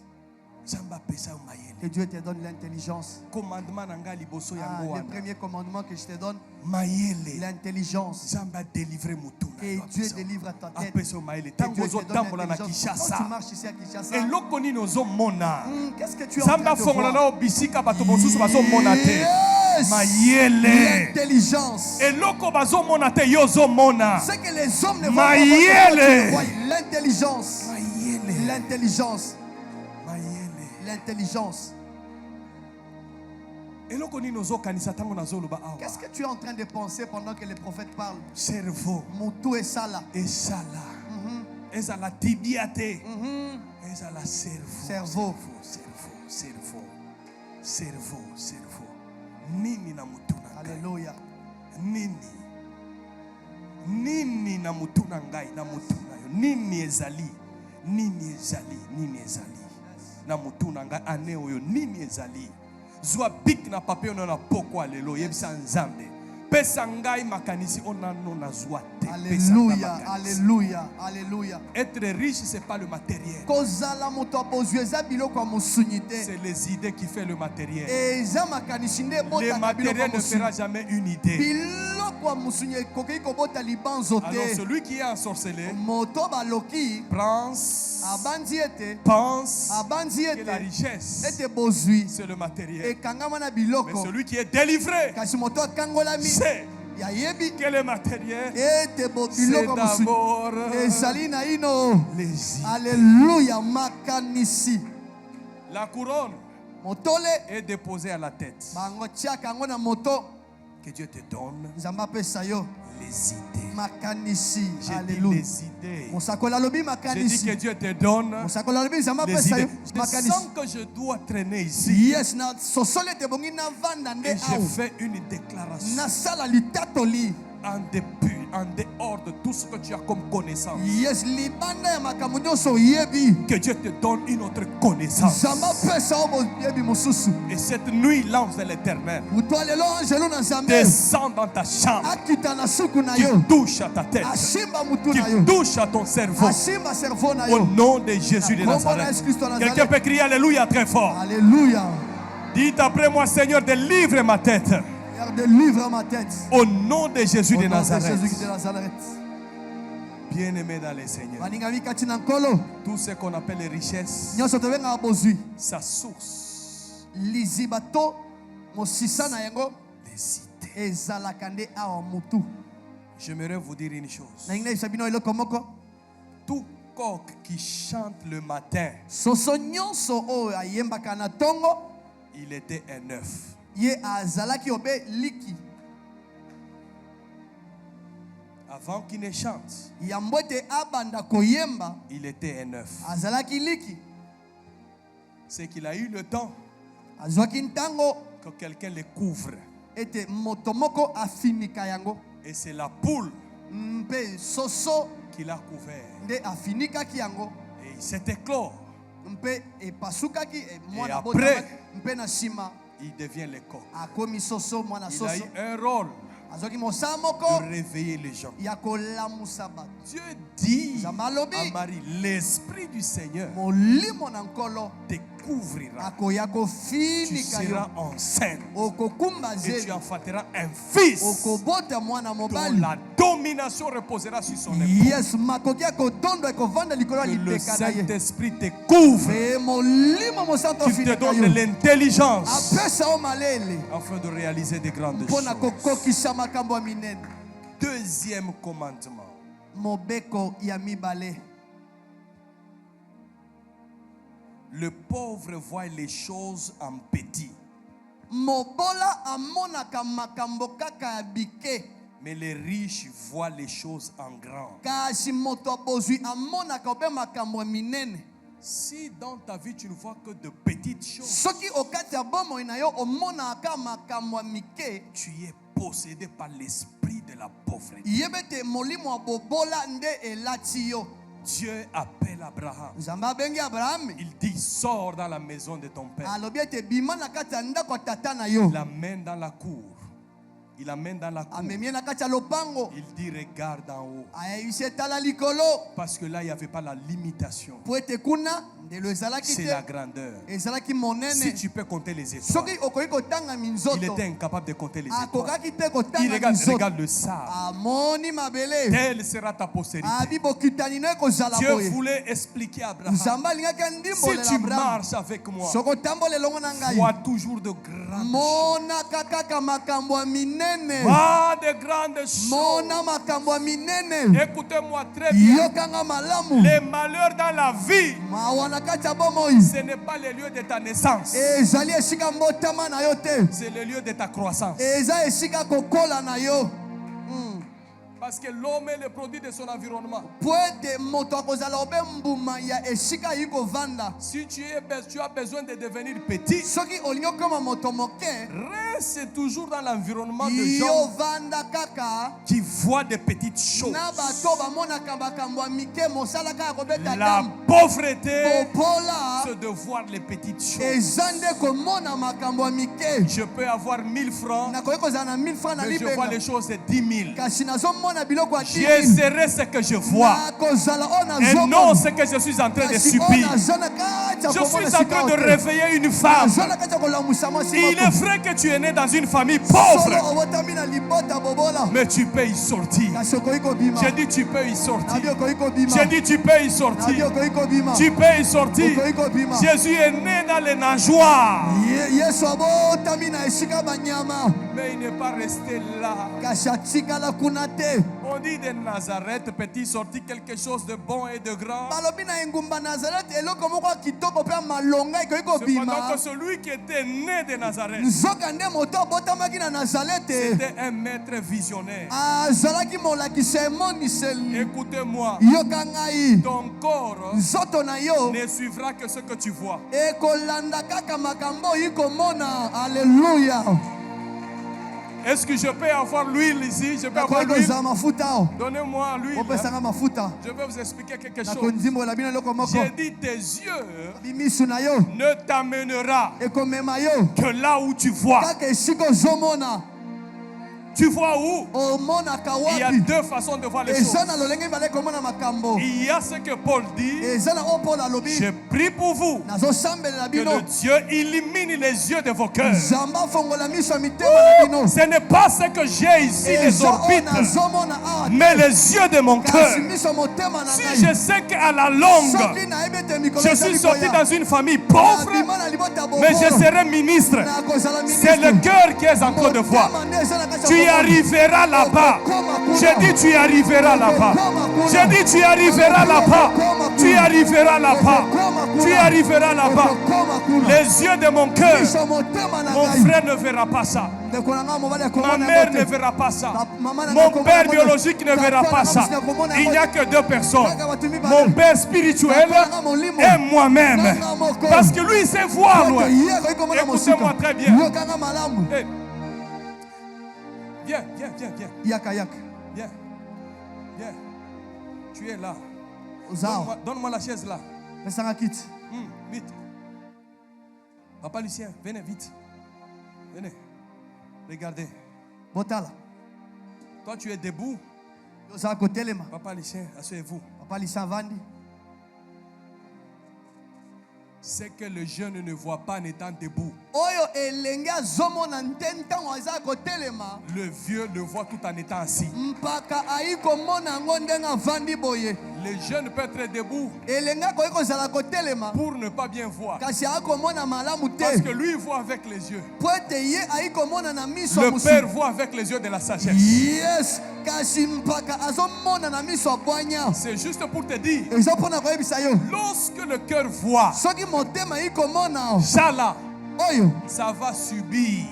Zamba pesa mayele. Que Dieu te donne l'intelligence. Commandement nanga liboso yango Le wana. premier commandement que je te donne, Mayele. l'intelligence. Zamba délivrer mutuna. Que Dieu délivre ta tête. Apesa mayele. Que Tango Dieu zo te donne tambola na l'intelligence. Quand tu Kinshasa. marches ici à Kinshasa, Eloko nini ozo mona. qu'est-ce que tu es en train Zamba de fongola na voir? obisika bato mosusu bazo mona te. Yes! Mayele. L'intelligence. Eloko bazo mona te yozo mona. Ce que les hommes ne voient Mayele. pas. L'intelligence. Mayele. L'intelligence. Mayele. L'intelligence. Eloko nini ozo kanisa tango nazoloba awa. Qu'est-ce que tu es en train de penser pendant que les prophètes parlent? Cerveau. Moutou et Sala. Esala. Ezala tibiate. Ezala cerveau. Cerveau. Nini na mutuna. Alléluia. Nini na mutuna ngai na mutuna yo. Nini ezali. Na mutuna ngai ane oyo nini ezali. Zwa bik na papier na poko alelo yebisa nzambe. Pesa ngai makanisi onano na zwa te. Alléluia, alléluia, alléluia. Être riche c'est pas le matériel. Kozala moto abozweza biloko ya musunyite. C'est les idées qui fait le matériel. Eza makanisi nde Le bota matériel ne fera jamais une idée. biloko ya musunye koki kobota libanzo Alors te. celui qui est ensorcelé Moto baloki pense abanzi ete que la richesse ete bozwi c'est le matériel. ekangama na Mais biloko celui qui est délivré kasi moto akangolami sait yayebi que le matériel ete c'est biloko musunyi d'abord ezali na ino. les idées. Alléluia, makanisi. La couronne Motole est déposée à la tête. bango tiaka yango na moto. Que Dieu te donne Nzamba pesa yo les idées. makanisi. J'ai dit Alléluia. les idées. Mosakola lobi J'ai dit makanisi. que Dieu te donne Mosakola lobi nzamba les pesa yo idées. Je makanisi. sens que je dois traîner ici. Yes, na sosole te bongi na vanda nde Et je aou. fais une déclaration Na sala litatoli. en dehors de tout ce que tu as comme connaissance. Yes, libanda ya makambo nyonso yebi. Que Dieu te donne une autre connaissance. Nzamba pesa yo yebi mosusu. Et cette nuit, l'ange de l'Éternel Muto lelo angelo na nzambe. descend dans ta chambre, Akita na suku na qui yo. touche à ta tête, Asimba mutu qui na yo. touche à ton cerveau. Asimba cerveau na Au yo. nom de Jésus de Nazareth. Quelqu'un peut crier Alléluia très fort. Alléluia. Dites après moi, Seigneur, délivre ma tête. Délivre ma tête. Au nom de Jésus Au de nom de Nazareth. Jésus de Nazareth. Bien-aimé dans les Seigneurs, Baningami kati na nkolo. tout ce qu'on appelle les richesses, Nyonso tobenga bozwi. sa source, Lizibato mosisa na yango les idées. ezalaka nde awa mutu. J'aimerais vous dire une chose. Nalingi nayebisa bino eloko moko. Tout coq qui chante le matin, Soso nyonso oyo ayembaka na tongo il était un œuf. ye azalaki obe liki. Avant qu'il ne chante, Yambo ete abanda koyemba il était un œuf. azalaki liki. C'est qu'il a eu le temps Azwaki ntango que quelqu'un le couvre. ete moto moko afinika yango. Et c'est la poule Mpe soso qui l'a couvert. nde afinikaki yango. Et il s'est éclos. Mpe epasukaki mwana après, bota mpe na nsima il devient le coq. akomi soso mwana Il a eu soso un rôle azwaki mosala de moko réveiller les gens. ya kolamusa bato. Dieu dit Nzambe alobi à Marie, l'Esprit du Seigneur molimo na nkolo te couvrira. akoya Tu kofinika yo seras enceinte okokumba et tu zeli enfanteras un fils okobota mwana dont mobali. la domination reposera sur son épaule. Yes, makoki ya kotondo ekovanda likolo ya Que le lipeka na ye. Saint-Esprit te couvre, Pe molimo mosantu qu'il te afinika donne de yo l'intelligence apesa yo malele afin de réaliser de grandes mpo na choses. kokokisa makambo ya minene. Deuxième commandement. Mobeko ya mibale. Le pauvre voit les choses en petit, Mobola amonaka makambo kaka ya bike. mais les riches voient les choses en grand. Kasi moto abozwi amonaka obe makambo ya minene. Si dans ta vie tu ne vois que de petites choses, Soki okati ya bomoi na yo omonaka makambo ya mike, tu es possédé par l'esprit de la pauvreté. yebete molimo ya bobola nde elati yo. Dieu appelle Abraham. nzambe abengi abraham Il dit, sors dans la maison de ton père. alobi ete bima na kati ya ndako ya tata na Il yo l'amène dans la cour. Il l'amène dans la cour. amemi ye na kati ya lopango Il dit, regarde en haut. ayebisi etala likolo Parce que là, il n'y avait pas la limitation. po ete kuna ndelo ezalaki C'est la te grandeur. ezalaki Si monene tu peux compter les étoiles, soki okoki kotanga il minzoto était incapable de compter les étoiles. akokaki te Il kotanga regarde minzoto le sable. amoni mabele Telle sera ta postérité. abi bokutani no ekozala Dieu boye voulait expliquer à Abraham. nzambe alingaki Si andimbolela tu abraham marches avec moi, soki otambola elongo na ngai vois toujours de grandes choses. monaka kaka makambo ya minene Vois de grandes choses. mona makambo ya minene Écoutez-moi très bien. yokanga malamu Les malheurs dans la vie, mawa na kati ya bomoi ce n'est pas le lieu de ta naissance. ezali esika mbotama na yo te C'est le lieu de ta croissance. eza esika kokola na yo Parce que l'homme est le produit de son environnement. po ete moto akozala obe mbuma ya esika ayi kovanda Si tu as besoin de devenir petit, soki olingi okoma moto moke reste toujours dans l'environnement de yo gens vanda kaka qui voient de petites choses. na bato bamonaka makambo ya mike mosala kaka kobeta La damu pauvreté, popola c'est de voir les petites choses. eza nde komona makambo ya mike Je peux avoir 1000 francs, nakoki kozala na 1000 francs na mais je vois libenga les choses de 10 000. kasi nazomona biloko ya Je 10 serai ce que je vois nakozala oyo et non nazomona ce que je suis en train de kasi oyo subir. naza na kati ya Je komona suis en esika train de oyo te. réveiller une femme. naza na kati ya kolamusa mwasi Il moko est vrai que tu es né dans une famille solo pauvre, obotami na libota bobola mais tu peux y sortir. kasi okoki kobima J'ai dit tu peux y nabi sortir. okoki kobima J'ai dit tu peux y nabi sortir. okoki kobima Tu peux y sortir. okoki kobima Jésus est né dans les nageoires, yesu abotami na esika banyama mais il n'est pas resté là. kasi atikala kuna te On dit de Nazareth, petit sorti quelque chose de bon et de grand. balobi na engumba nazareti eloko moko ya kitoko mpe ya malonga ekoki Cependant kobima que celui qui était né de Nazareth, nzoka nde moto abotamaki na nazarete c'était un maître visionnaire. azalaki molakisi ya emoniseli Écoutez-moi, yoka ngai ton corps nzoto na yo ne suivra que ce que tu vois. ekolanda kaka makambo oyi komona aleluya Est-ce que je peux avoir l'huile ici? Je peux avoir nakoki l'huile? kozala mafuta o Donnez-moi l'huile. opesanga mafuta Je vais vous expliquer quelque chose. nakondimbola bino eloko moko J'ai dit tes yeux bimisu na yo ne t'amènera ekomema yo que là où tu vois. kaka esika ozomona Tu vois où? omonaka Il y a wapi deux façons de voir les choses. eza na lolenge mibale komona makambo Il y a ce que Paul dit. eza na oyo paul alobi Je prie pour vous nazosambelela que bino le Dieu illumine les yeux de vos cœurs. nzambe afongola miso ya mitema na bino Ce n'est pas ce que j'ai ici, les eza oyo orbites, nazomona awa te. mais les yeux de mon cœur. kasi miso motema na Si ngai je sais qu'à la longue, soki nayebi ete mikolo je suis ezali sorti koya dans une famille pauvre, nabima na libota mais je bobolo serai ministre. nakozala C'est le cœur qui est en train de voir. motema nde eza na kati ya Tu y bobolo. arriveras là-bas. J'ai dit tu y arriveras là-bas. J'ai dit tu y arriveras là-bas. Tu y arriveras là-bas. Tu y arriveras là-bas. Les yeux de mon cœur, miso motema na mon ngai frère ne verra pas ça. ndeko na ngai mobali Ma akomona mère yango ne te. verra pas ça. Mon Mon père biologique ne verra pas ça. Il n'y a que deux personnes. Mon père spirituel et moi-même. Parce que lui, il sait voir loin. Écoutez-moi très bien. yokanga malamu Hey. Viens, viens, viens, viens. yaka yaka Viens. Viens. Tu es là. ozao Donne-moi la chaise là. pesanga kiti Vite. Papa Lucien, venez vite. Venez. Regardez. botala Toi, tu es debout. ozala kotelema Papa Lucien, asseyez-vous. papa lisa avandi C'est que le jeune ne voit pas en étant debout. oyo elenge azomona nte ntango aza kotelema Le vieux le voit tout en étant assis. mpaka ayi komona yango ndenge avandi boye Le jeune peut être debout elenge akoki kozala kotelema pour ne pas bien voir. kasi akomona malamu Parce te que lui, il voit avec les yeux. po ete ye ayi komona na miso ya Le mosu père voit avec les yeux de la sagesse. yes kasi mpaka azomona na miso ya bwanya C'est juste pour te dire, eza mpona koyebisa yo lorsque le cœur voit, soki motema ayi komona ça là, oyo ça va subir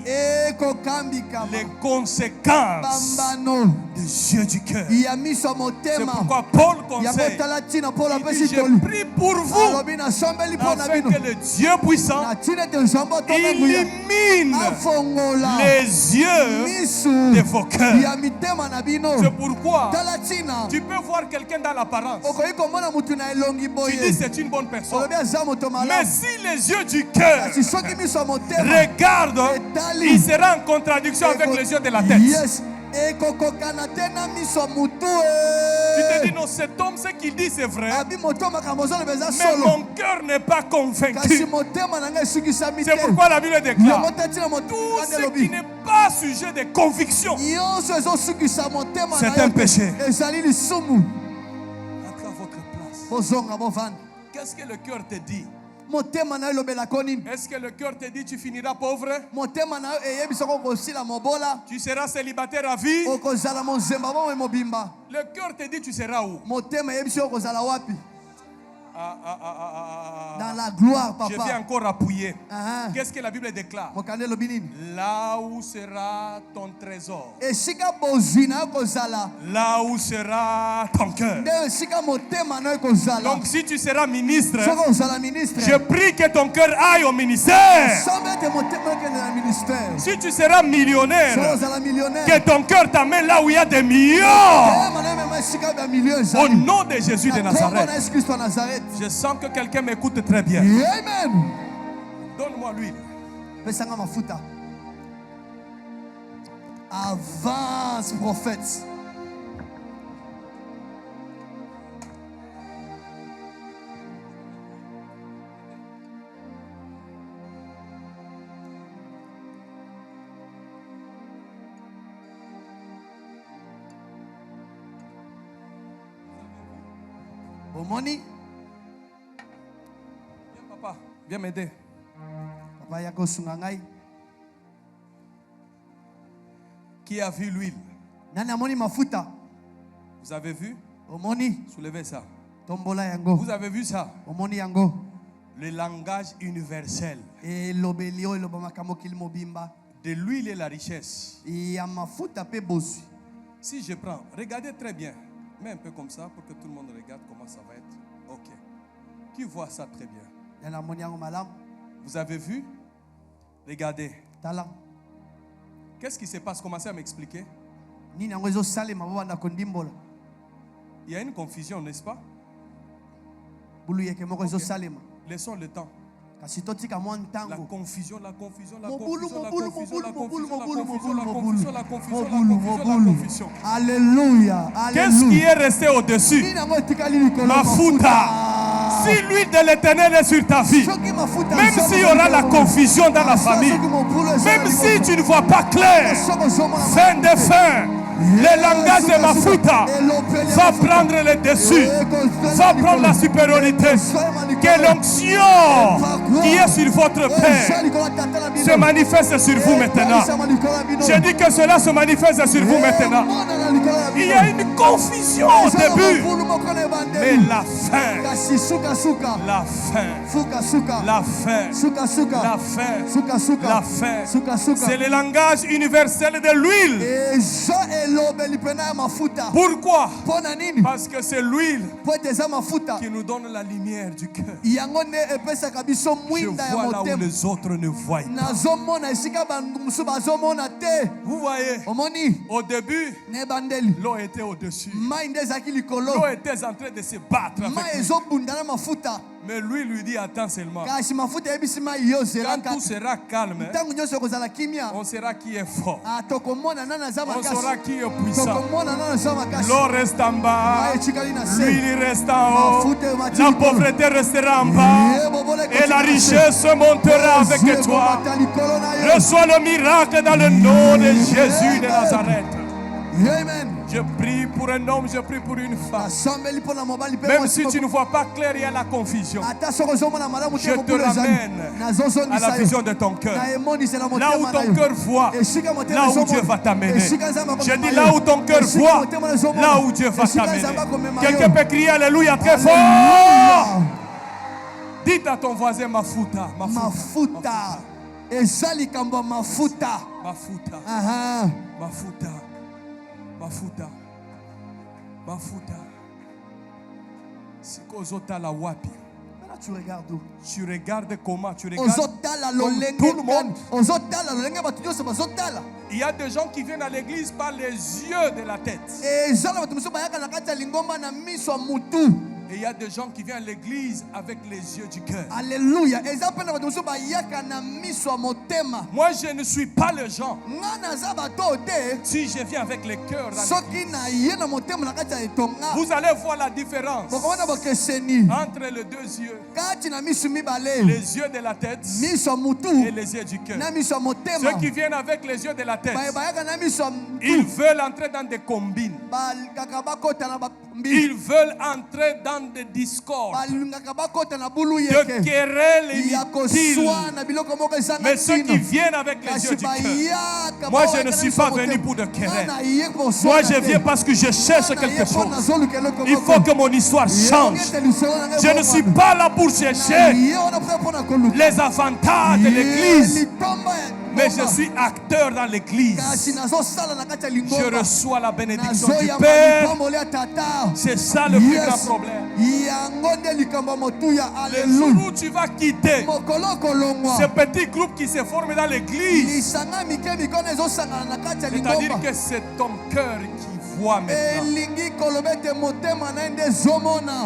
ekokambikama les conséquences bambano des yeux du cœur. ya miso C'est motema pourquoi Paul yango conseille, tala ntina Paul il apesi dit, toli je prie pour vous alobi nasombeli mpo na afin bino que le Dieu puissant na ntina ete nzambe otonga nguya illumine afongola les yeux misu de vos cœurs. ya mitema na bino C'est pourquoi tala ntina tu peux voir quelqu'un dans l'apparence. okoki komona mutu na elongi Tu dis boye c'est une bonne personne. olobi aza moto Mais malamu si les yeux du cœur kasi soki miso ya motema regardent, etali il sera en contradiction avec les yeux de la tête. yes ekokokana te na miso mutu Tu te dis non, cet homme, ce qu'il dit c'est vrai, abi moto makambo ozoloba eza mais solo mon cœur n'est pas kasi convaincu. motema na ngai esukisami te C'est pourquoi la Bible déclare yango te ntina tout motema ce qui elobi n'est pas sujet de conviction, nyonso ezosukisa motema c'est na un yo péché. ezali lisumu Entre à votre place. bozonga bovanda Qu'est-ce que le cœur te dit? motema na yo elobelako nini Est-ce que le cœur te dit tu finiras pauvre? motema na yo eyebisaka okosila mobola Tu seras célibataire à vie? okozala monzemba bomoi mobimba Le cœur te dit tu seras où? motema eyebisi okozala wapi dans Ah. la gloire Je vais papa encore appuyer. Ah, Qu'est-ce que la Bible déclare? mokanda elobi nini Là où sera ton trésor, esika bozwi na yo kozala là où sera ton cœur. nde esika motema na yo ekozala Donc si tu seras ministre, soki ozala ministre je prie que ton cœur aille au ministère. sombe ete motema ekende na ministère Si tu seras soki millionnaire, ozala millionnaire que ton cœur t'amène là où il y a des millions. motema na yo emema esika bamilio Au ezali nom de Jésus de na kombo na Nazareth. yesu kristo ya nazareth Je sens que quelqu'un m'écoute très bien. amen Donne-moi l'huile. pesanga mafuta avance prophète bomoni Viens, papa, viens m'aider. papa ya kosunga ngai Qui a vu l'huile? nani amoni mafuta Vous avez vu? omoni Soulevez ça. tombola yango Vous avez vu ça? omoni yango Le langage universel elobeli oyo elobamaka mokili mobimba de l'huile et la richesse. ya mafuta mpe bozwi Si je prends, regardez très bien. Mets un peu comme ça pour que tout le monde regarde comment ça va être. Ok. Qui voit ça très bien? yana amoni yango malamu Vous avez vu? Regardez. tala Qu'est-ce qui se passe? Commencez à m'expliquer. nini yango ezosalema bobanda kondimbola Il y a une confusion, n'est-ce pas? bulu yeke moko ezosalema Laissons le temps. kasi totika mwa La ntango confusion, la confusion, la mobulu confusion, la mobulu confusion, la mobulu mobulu confusion, la mobulu confusion, la confusion, la mobulu confusion, la mobulu confusion. alléluia Qu'est-ce qui alléluia est resté au-dessus? nini yango etikali likolo Mafuta. Si l'huile de l'éternel est sur ta vie, soki mafuta même s'il y aura la confusion dans la famille, même si tu ne vois pas clair, fin de fin, le langage de Mafuta va prendre le dessus, va prendre la supériorité. Que l'onction qui est sur votre Père se manifeste sur vous maintenant. Je dis que cela se manifeste sur vous maintenant. Il y a une confusion au début, mais la fin, la fin, la fin, la fin, la fin, c'est le langage universel de l'huile. Pourquoi? Parce que c'est l'huile qui nous donne la lumière du cœur. Je vois là où les autres ne voient pas. Vous voyez, au début, l'eau était au-dessus. L'eau était en train de se battre avec lui. Mais lui dit attends seulement. Quand tout sera calme, on saura qui est fort. On saura qui est puissant. L'eau reste en bas, l'huile reste en haut, la pauvreté restera en bas et la richesse montera avec toi. Reçois le miracle dans le nom de Jésus de Nazareth. Amen. Je prie pour un homme, je prie pour une femme. Même si tu ne vois pas clair, il y a la confusion. Je te ramène à la vision de ton cœur. Là où ton cœur voit, là où Dieu va t'amener. Je dis là où ton cœur voit, là où Dieu va t'amener. Quelqu'un peut crier Alléluia très fort. Dites à ton voisin Mafuta. eza likambo ya mafuta. Mafuta. Aha. Mafuta. Mafuta. Mafuta. Si kozotala wapi. Tu regardes où? Tu regardes comment? Tu regardes Comme tout le monde. Il Il y a des gens qui viennent à l'église par les yeux de la tête. Et il y a des gens qui viennent à l'église avec les yeux du cœur. Alléluia. Moi, je ne suis pas le genre. Si je viens avec le cœur dans l'église, vous allez voir la différence entre les deux yeux. Les yeux de la tête et les yeux du cœur. Ceux qui viennent avec les yeux de la tête, ils veulent entrer dans des combines. Ils veulent entrer dans des discords, de querelles inutiles. Mais ceux qui viennent avec les yeux du cœur, moi je ne suis pas venu pour de querelles. Moi je viens parce que je cherche quelque chose. Il faut que mon histoire change. Je ne suis pas là pour chercher les avantages de l'église, mais je suis acteur dans l'église. Je reçois la bénédiction du Père. C'est ça le plus grand problème. Le jour où tu vas quitter ce petit groupe qui se forme dans l'église, c'est-à-dire que c'est ton cœur qui voit maintenant.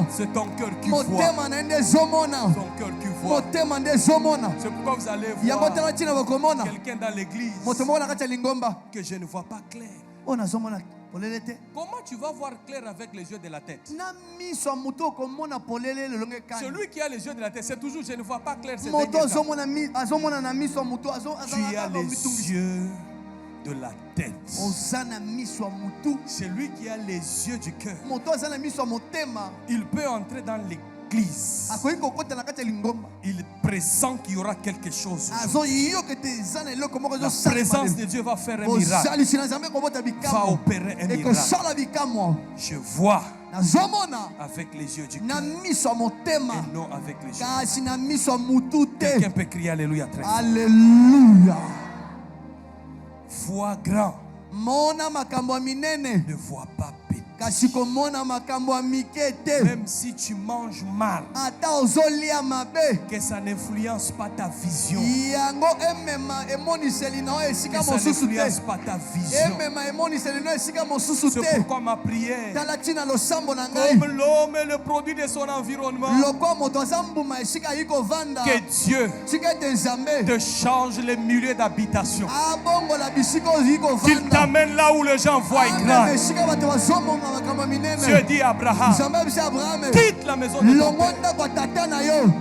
C'est ton cœur qui voit. Ton cœur qui voit. C'est pourquoi vous allez voir quelqu'un dans l'église que je ne vois pas clair. Comment tu vas voir clair avec les yeux de la tête? Celui qui a les yeux de la tête, c'est toujours je ne vois pas clair. Tu as les yeux de la tête. Celui qui a les yeux du cœur, il peut entrer dans l'église. Il pressent qu'il y aura quelque chose. La présence de Dieu va faire un miracle, va opérer un miracle. Je vois avec les yeux du cœur et non avec les yeux. Quelqu'un peut crier Alléluia très fort. Alléluia. Vois grand, ne vois pas petit. Même si tu manges mal, que ça n'influence pas ta vision. Que ça n'influence pas ta vision. C'est pourquoi ma prière, comme l'homme est le produit de son environnement, que Dieu te change les milieux d'habitation, qu'il t'amène là où les gens voient grand. Dieu dit à Abraham, quitte la maison de ton père.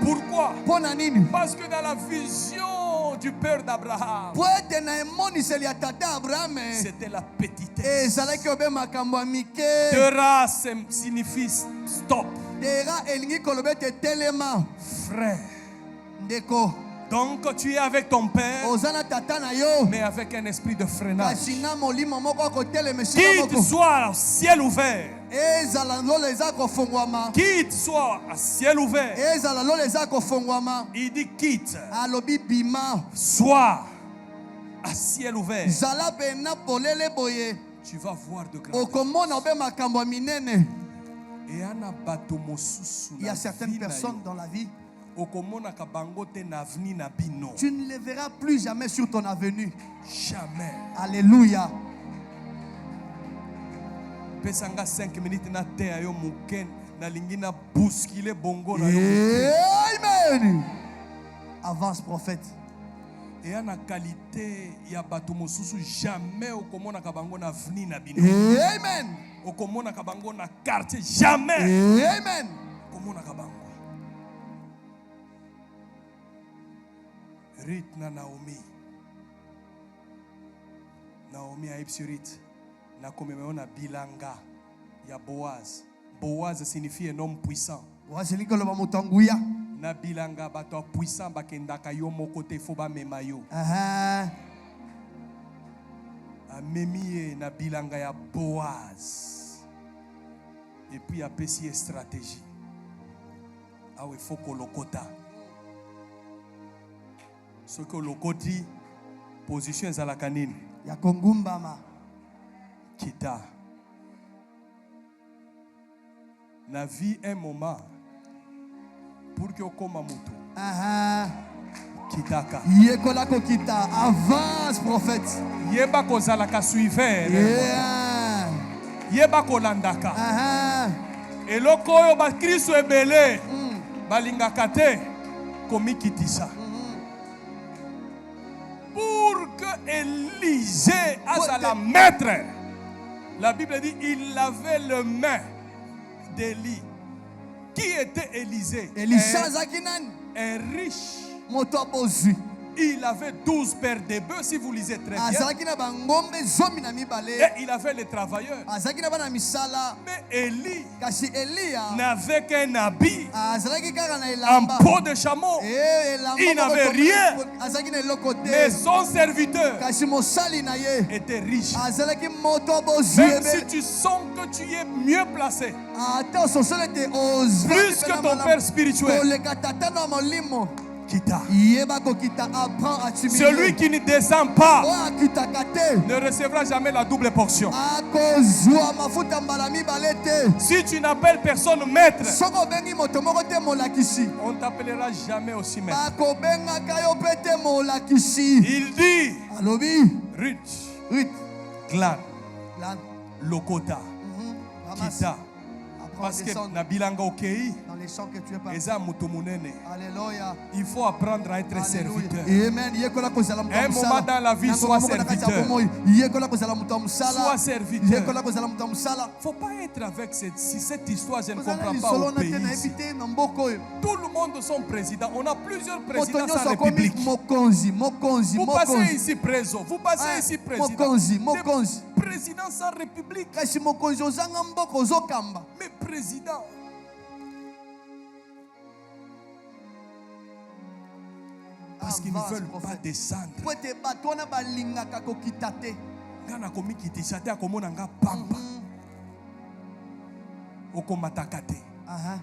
Pourquoi? Parce que dans la vision du père d'Abraham, c'était la petitesse. Tera signifie stop. Frère. Donc tu es avec ton père, mais avec un esprit de freinage. Quitte soit à ciel ouvert. Quitte soit à ciel ouvert. Il dit quitte. Soit à ciel ouvert. Tu vas voir de grands. Il y a certaines personnes dans la vie, tu ne les verras plus jamais sur ton avenue. Jamais. Alléluia. Pesanga 5 minutes na te ayo muken na lingina bousculer bongo na. Amen. Avance prophète. Et na qualité ya bato mosusu jamais okomona kabango na avenir na bino. Amen. Okomona kabango na quartier jamais. Amen. Okomona kabango. Rit na Naomi. Naomi a Ipsurit. Na komemeona bilanga ya Boaz. Boaz signifie un homme puissant. Na bilanga bato puissant bakendaka yo moko te fo ba mema yo. Amemi na bilanga ya Boaz. Et puis apesi stratégie. Awe faut kolokota. Ce que le côté position est à la canine. Ya kongumbama. Kita. Na vie un moment pour que okoma mutu. Aha. Kitaka. Yekola kokita. Avance, prophète. Yeba kozala ka suiveur. Yeah. Yeba kolandaka. Aha. Eloko oyo ba Kristo ebele. Balingaka te komikitisa. Pour que Élisée azala maître. La Bible dit il avait le main d'Élie. Qui était Élisée? Elisha zakinan. Un riche. Moto bozu. Il avait 12 paires de bœufs, si vous lisez très bien. Azakina bangombe zomi na mibale. Et il avait les travailleurs. Azakina bana misala. Mais Élie Kasi Elia. n'avait qu'un habit Azaki kaka na en elamba. peau de chameau. Il n'avait rien. Azakina lokote. Mais son serviteur Kasi mosali na ye. était riche. Azalaki moto bozu. Même si tu sens que tu es mieux placé, Ata ososole te oz. plus que ton père spirituel, Koleka tata na molimo. Kita. Yeba kokita apprend à t'humilier. Celui qui ne descend pas O akitaka te. ne recevra jamais la double portion. Akozwa mafuta mbala mibale te. Si tu n'appelles personne maître, Soko bengi moto moko te molakisi. on ne t'appellera jamais aussi maître. Bakobengaka yo pe te molakisi. Il dit Alobi. Ruth, Ruth. Glan, Lan. Lokota, Ramasse. Kita. Apprends à Parce que descendre Nabilanga Okei, dans les champs que tu es parti. Eza Mutumunene. Alléluia. Il faut apprendre à être Alléluia. serviteur. Amen. Yekola kozala muto Un musala. moment dans la vie, sois serviteur. Yekola kozala muto musala. Sois serviteur. Yekola kozala muto musala. Il ne faut pas être avec cette histoire, je ne Kozala comprends pas lisolo au na te pays. na ebite na mboko oyo. Tout le monde son président. On a plusieurs Moto présidents sans nyonso akomi république. mokonzi, mokonzi, Vous passez mokonzi. ici président. Vous passez Ah, ici président. mokonzi, Des mokonzi. présidents sans république. Kasi mokonzi ozanga mboko ozokamba. Mais président. Parce qu'ils ne Avance, veulent pas prophète. descendre. Po ete bato wana balingaka kokita te. Ngana komi kitisa te akomona nga pamba. Okomataka te. Aha.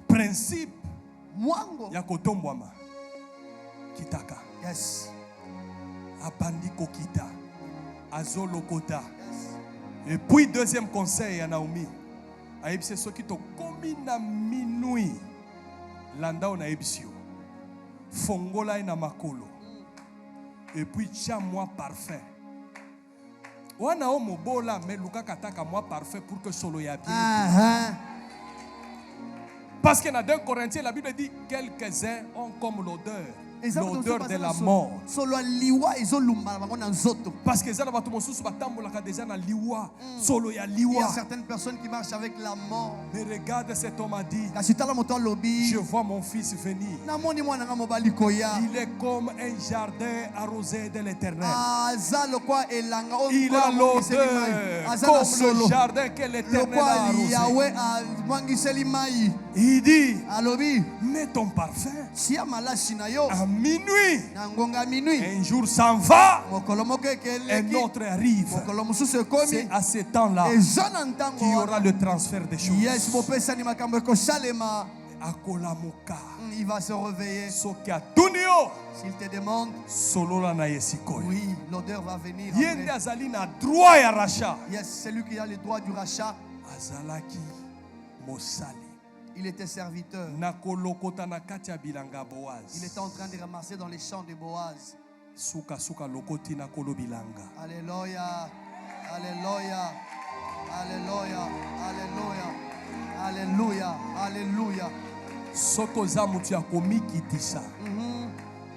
Principe Mwango. ya kotombwama. Kitaka. Yes. Abandi kokita. Azolokota. Yes. Et puis deuxième conseil à Naomi. Aïbse soki to komi na minuit. Landa on aïbsio. Fongola na makolo. Et puis tia moi parfum. Wana o mobola mais luka kataka moi parfait pour que solo ya bien. Aha. Parce que dans 2 Corinthiens la Bible dit quelques-uns ont comme l'odeur de la mort. Solo liwa ezolumba bango na nzoto. Parce que zana bato mosusu batambolaka déjà na liwa, solo ya Il y a liwa. certaines personnes qui marchent avec la mort. Mais regarde cet homme a dit, Kasi tala moto lobi. je vois mon fils venir. Namoni mwana nga mobali koya. Il est comme un jardin arrosé de l'Éternel. Aza lokwa elanga o Il a l'odeur comme le jardin que l'Éternel a arrosé. Yahweh amwangiseli mai. Il dit, Alobi. mets ton parfum Tia malashi na yo. à minuit. Na ngonga minuit. Un jour s'en va, Mokolo moko un ekeleki. autre arrive. Mokolo mosusu ekomi. C'est à ce temps-là Eza na ntango qu'il y aura wana. le transfert des choses. Yes, bopesani makambo ekosalema. Akolamuka. Il va se réveiller. Soki atunio S'il te demande, solola na yesikoyo. oui, l'odeur va venir. Yende après. azali na droit ya rachat. Yes, c'est lui qui a le droit du rachat. Azalaki mosali. Il était serviteur. Na kolokota na kati ya bilanga Boaz. Il était en train de ramasser dans les champs de Boaz. Suka suka lokoti na kolo bilanga. Alléluia. Alléluia. Alléluia. Alléluia. Alléluia. Alléluia. Soko za mutu ya komikitisa.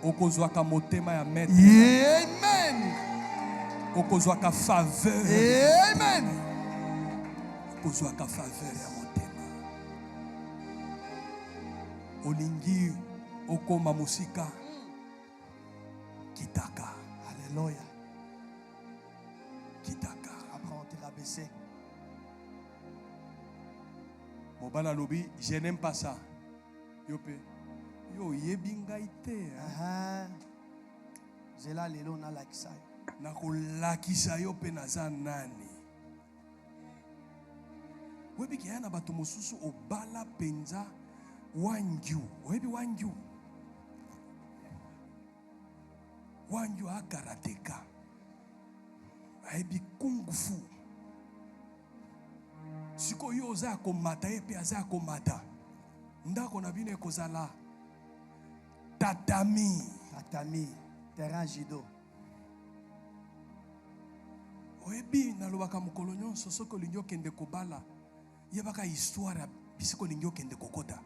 Okozwaka motema ya maître. Amen. Okozwaka faveur. Amen. Okozwaka faveur ya motema. Olingi okoma musika. Kitaka. Alléluia. Kitaka. Après, on te rabaissé. Mobala lobi, je n'aime pas ça. Yope. Yo yebi ngai te. Zela lelo na lakisa. Na kolakisa yo pe naza nani. Webi kia na bato mosusu obala penza wangiu. Webi wangiu. wanjo a karateka ayebi kung fu sikoyo oza komata ye pe aza komata ndako na bino ekozala tatami terrain judo. oyebi nalobaka mokolo nyonso soki olingi okende kobala yebaka histoire bisiko olingi okende kokota.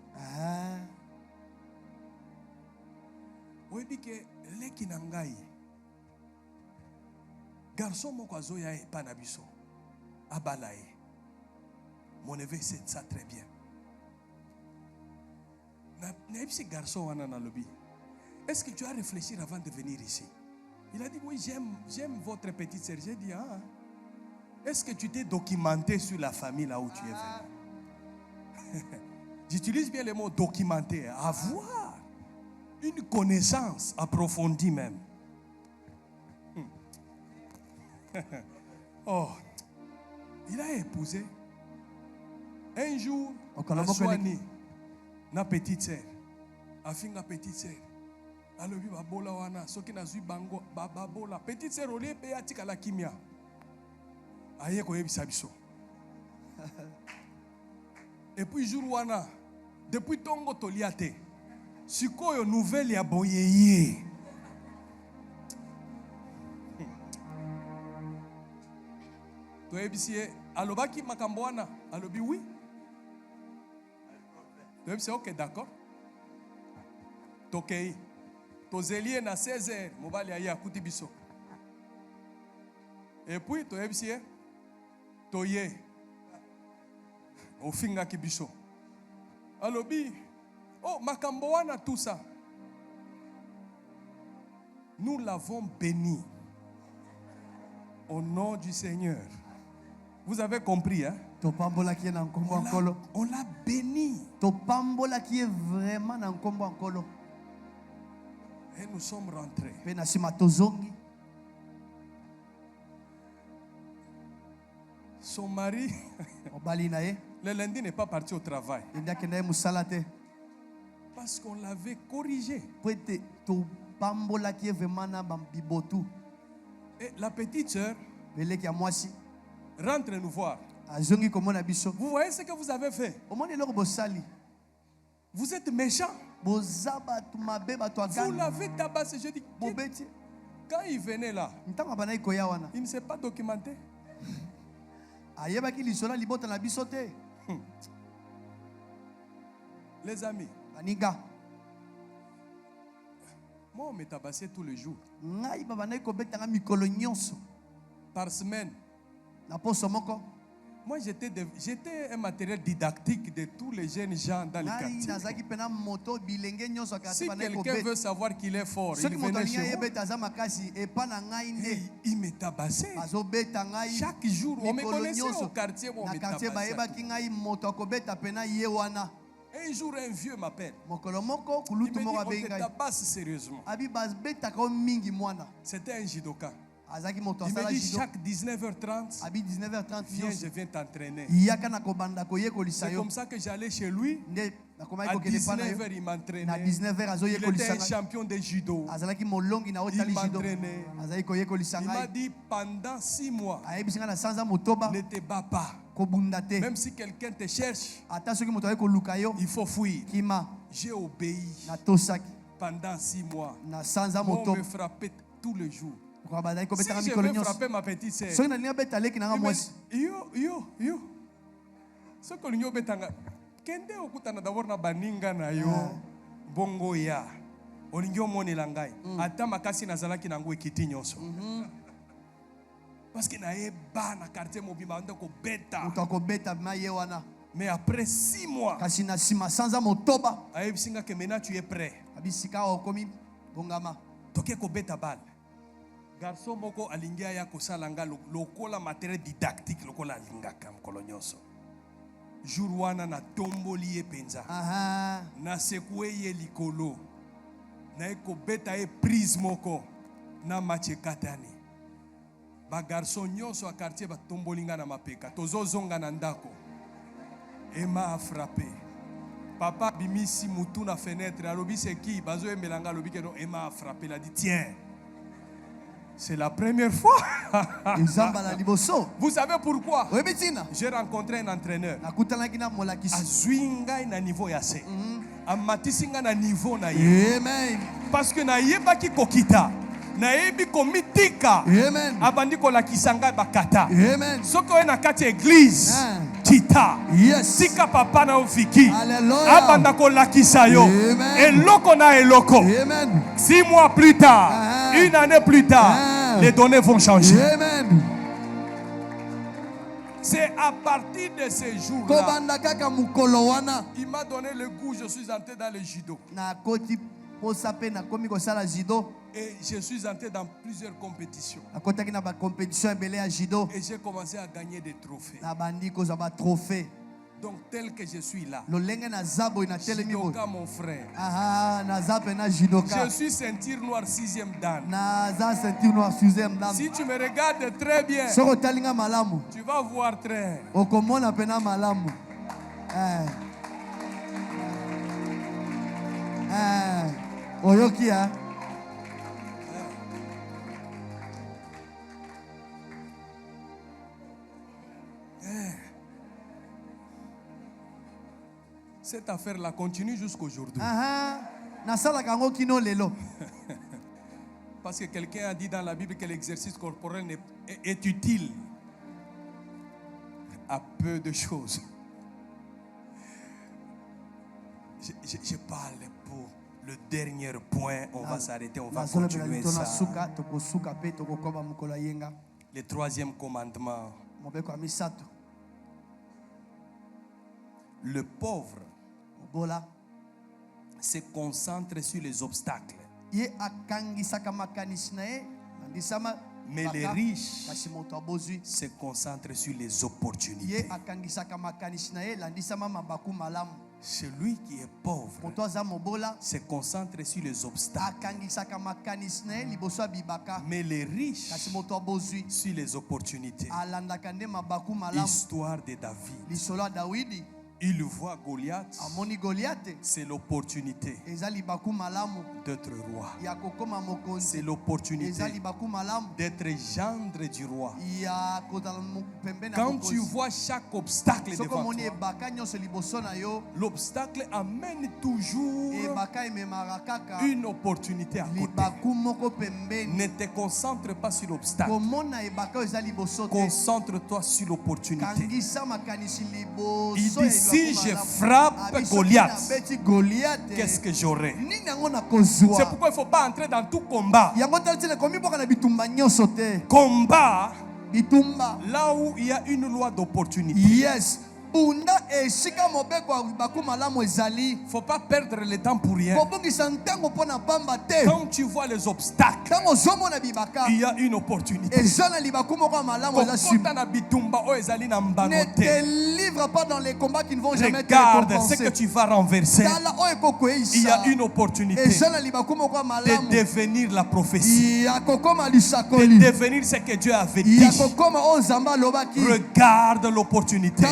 oyebi ke leki na ngai garçon moko azoya epa na biso abala ye. Mon neveu sait ça très bien. Naïbsi garçon wana na lobby. Est-ce que tu as réfléchi avant de venir ici? Il a dit oui, j'aime votre petite sœur. J'ai dit ah. Est-ce que tu t'es documenté sur la famille là où tu es venu? J'utilise bien le mot documenter, avoir une connaissance approfondie même. Oh, il a épousé. Un jour, Aswani, na petite sœur, afinga petite sœur, alobi babola wana, soki na zui bango, babola, petite sœur ole pe atika la kimia. Aye ko yebisa biso. Et puis jour wana, depuis tongo toliate, sikoyo nouvelle ya boyeye. To yebisi alobaki makambo wana, alobi oui. Donc c'est ok, d'accord. Tokei. Tozelie na 16h, mobali aye akuti biso. Et puis to ebisi toye. Ofinga ki biso. Alobi, oh makambo wana tout ça. Nous l'avons béni au nom du Seigneur. Vous avez compris, hein? On l'a béni. Et nous sommes rentrés. Son mari, le lundi n'est pas parti au travail. Parce qu'on l'avait corrigé. Et la petite sœur rentre nous voir. Vous voyez ce que vous avez fait? Vous êtes méchant. Vous l'avez tabassé. Je dis, quand il venait là, il ne s'est pas documenté. Les amis, moi on me tabassait tous les jours. Par semaine. Moi, j'étais un matériel didactique de tous les jeunes gens dans le quartier. Si quelqu'un veut savoir qu'il est fort, il venait chez moi. Il me tabassait. Chaque jour, on me connaissait au quartier, on me tabassait. Un jour, un vieux m'appelle. Il me dit, on te tabasse sérieusement. C'était un judoka. Il me dit chaque 19h30, viens, je viens t'entraîner. C'est comme ça que j'allais chez lui. À 19h, il m'entraînait. Il était un champion de judo. Il m'entraînait. Il m'a dit pendant 6 mois, ne te bats pas. Même si quelqu'un te cherche, il faut fuir. J'ai obéi pendant 6 mois. On me frappait tous les jours. Si je veux frapper ma petite sœur, yo. Ce que nous betanga, kende okutana d'abord na baninga na yo, bongo ya, olingyo moni langai, ata makasi nazalaki nango ekiti nyonso. Parce que na eba na quartier mobimba ndako beta. Mais après 6 mois, ayebisinga que maintenant tu es prêt. Toke ko beta bal. Garçon moko alingia ya kosalanga lokola matériel didactique lokola alingaka mkolo nyonso. Jour wana na tomboli ye penza. Na sekue ye likolo. Na eko beta ye prise moko na mache katani. Ba garçon nyonso a quartier ba tombolinga na mapeka. Tozo zonga na ndako. Emma a frappé. Papa bimisi mutu na fenêtre alobi c'est qui bazo emelanga alobi que non Emma a frappé. Il a dit tiens. C'est la première fois. ezambala liboso. Vous savez pourquoi? Oyebi ntina J'ai rencontré un entraîneur. nakutanaki na molakisi. Azwi ngai na niveau ya se. Amatisi ngai na niveau na ye. Amen. Parce que nayebaki kokita. Nayebi komitika. Amen. Abandi kolakisa ngai bakata. Amen. Soki oye na kati ya église. Kita. Yes. Tika papa na ofiki. Alléluia. Abanda kolakisa yo. Amen. Eloko na eloko. Amen. 6 mois plus tard. Une année plus tard. Les données vont changer. Amen. C'est à partir de ces jours-là. Kobanda kaka mukolo wana. Il m'a donné le goût. Je suis entré dans le judo. Na koti posa pe na komi kosala judo. Et je suis entré dans plusieurs compétitions. Akotaki na ba compétition ebele ya judo. Et j'ai commencé à gagner des trophées. Na bandi kozwa ba trophée. Donc tel que je suis là. Lolenge na zabo ina telemi bo. Judoka mon frère. Ah na zape na judoka. Je suis ceinture noire 6e dan. Na za ceinture noire 6e dan. Si tu me regardes très bien, Soko talinga malamu. tu vas voir très. Okomona pena malamu. Oyoki ha. Cette affaire-là continue jusqu'aujourd'hui. Nasala kango kino lelo. Parce que quelqu'un a dit dans la Bible que l'exercice corporel est utile à peu de choses. Je parle pour le dernier point. On va s'arrêter, on va continuer ça. Le 3e commandement. Le pauvre se concentre sur les obstacles. Mais les riches se concentrent sur les opportunités. Celui qui est pauvre se concentre sur les obstacles. Mais les riches sur les opportunités. Histoire de David. Il voit Goliath. C'est l'opportunité d'être roi. C'est l'opportunité d'être gendre du roi. Quand tu vois chaque obstacle devant toi, l'obstacle amène toujours une opportunité à côté. Ne te concentre pas sur l'obstacle. Concentre-toi sur l'opportunité. Il dit, si je frappe Goliath, qu'est-ce que j'aurai? C'est pourquoi il ne faut pas entrer dans tout combat. Combat là où il y a une loi d'opportunité. Yes. Il ne faut pas perdre le temps pour rien. Quand tu vois les obstacles, il y a une opportunité. Ne te livre pas dans les combats qui ne vont jamais te récompenser. récompenser. Ce que tu vas renverser, il y a une opportunité de devenir la prophétie, de devenir ce que Dieu avait dit. Regarde l'opportunité.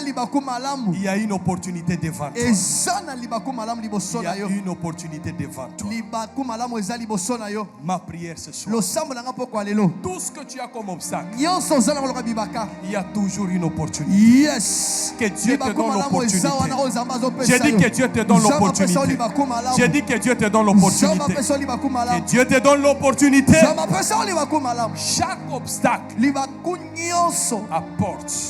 Il y a une opportunité devant toi. Il y a une opportunité devant toi. Ma prière ce soir, tout ce que tu as comme obstacle, il y a toujours une opportunité. Yes. Que Dieu te donne l'opportunité. J'ai dit que Dieu te donne l'opportunité. J'ai dit que Dieu te donne l'opportunité. Que Dieu te donne l'opportunité. Chaque obstacle apporte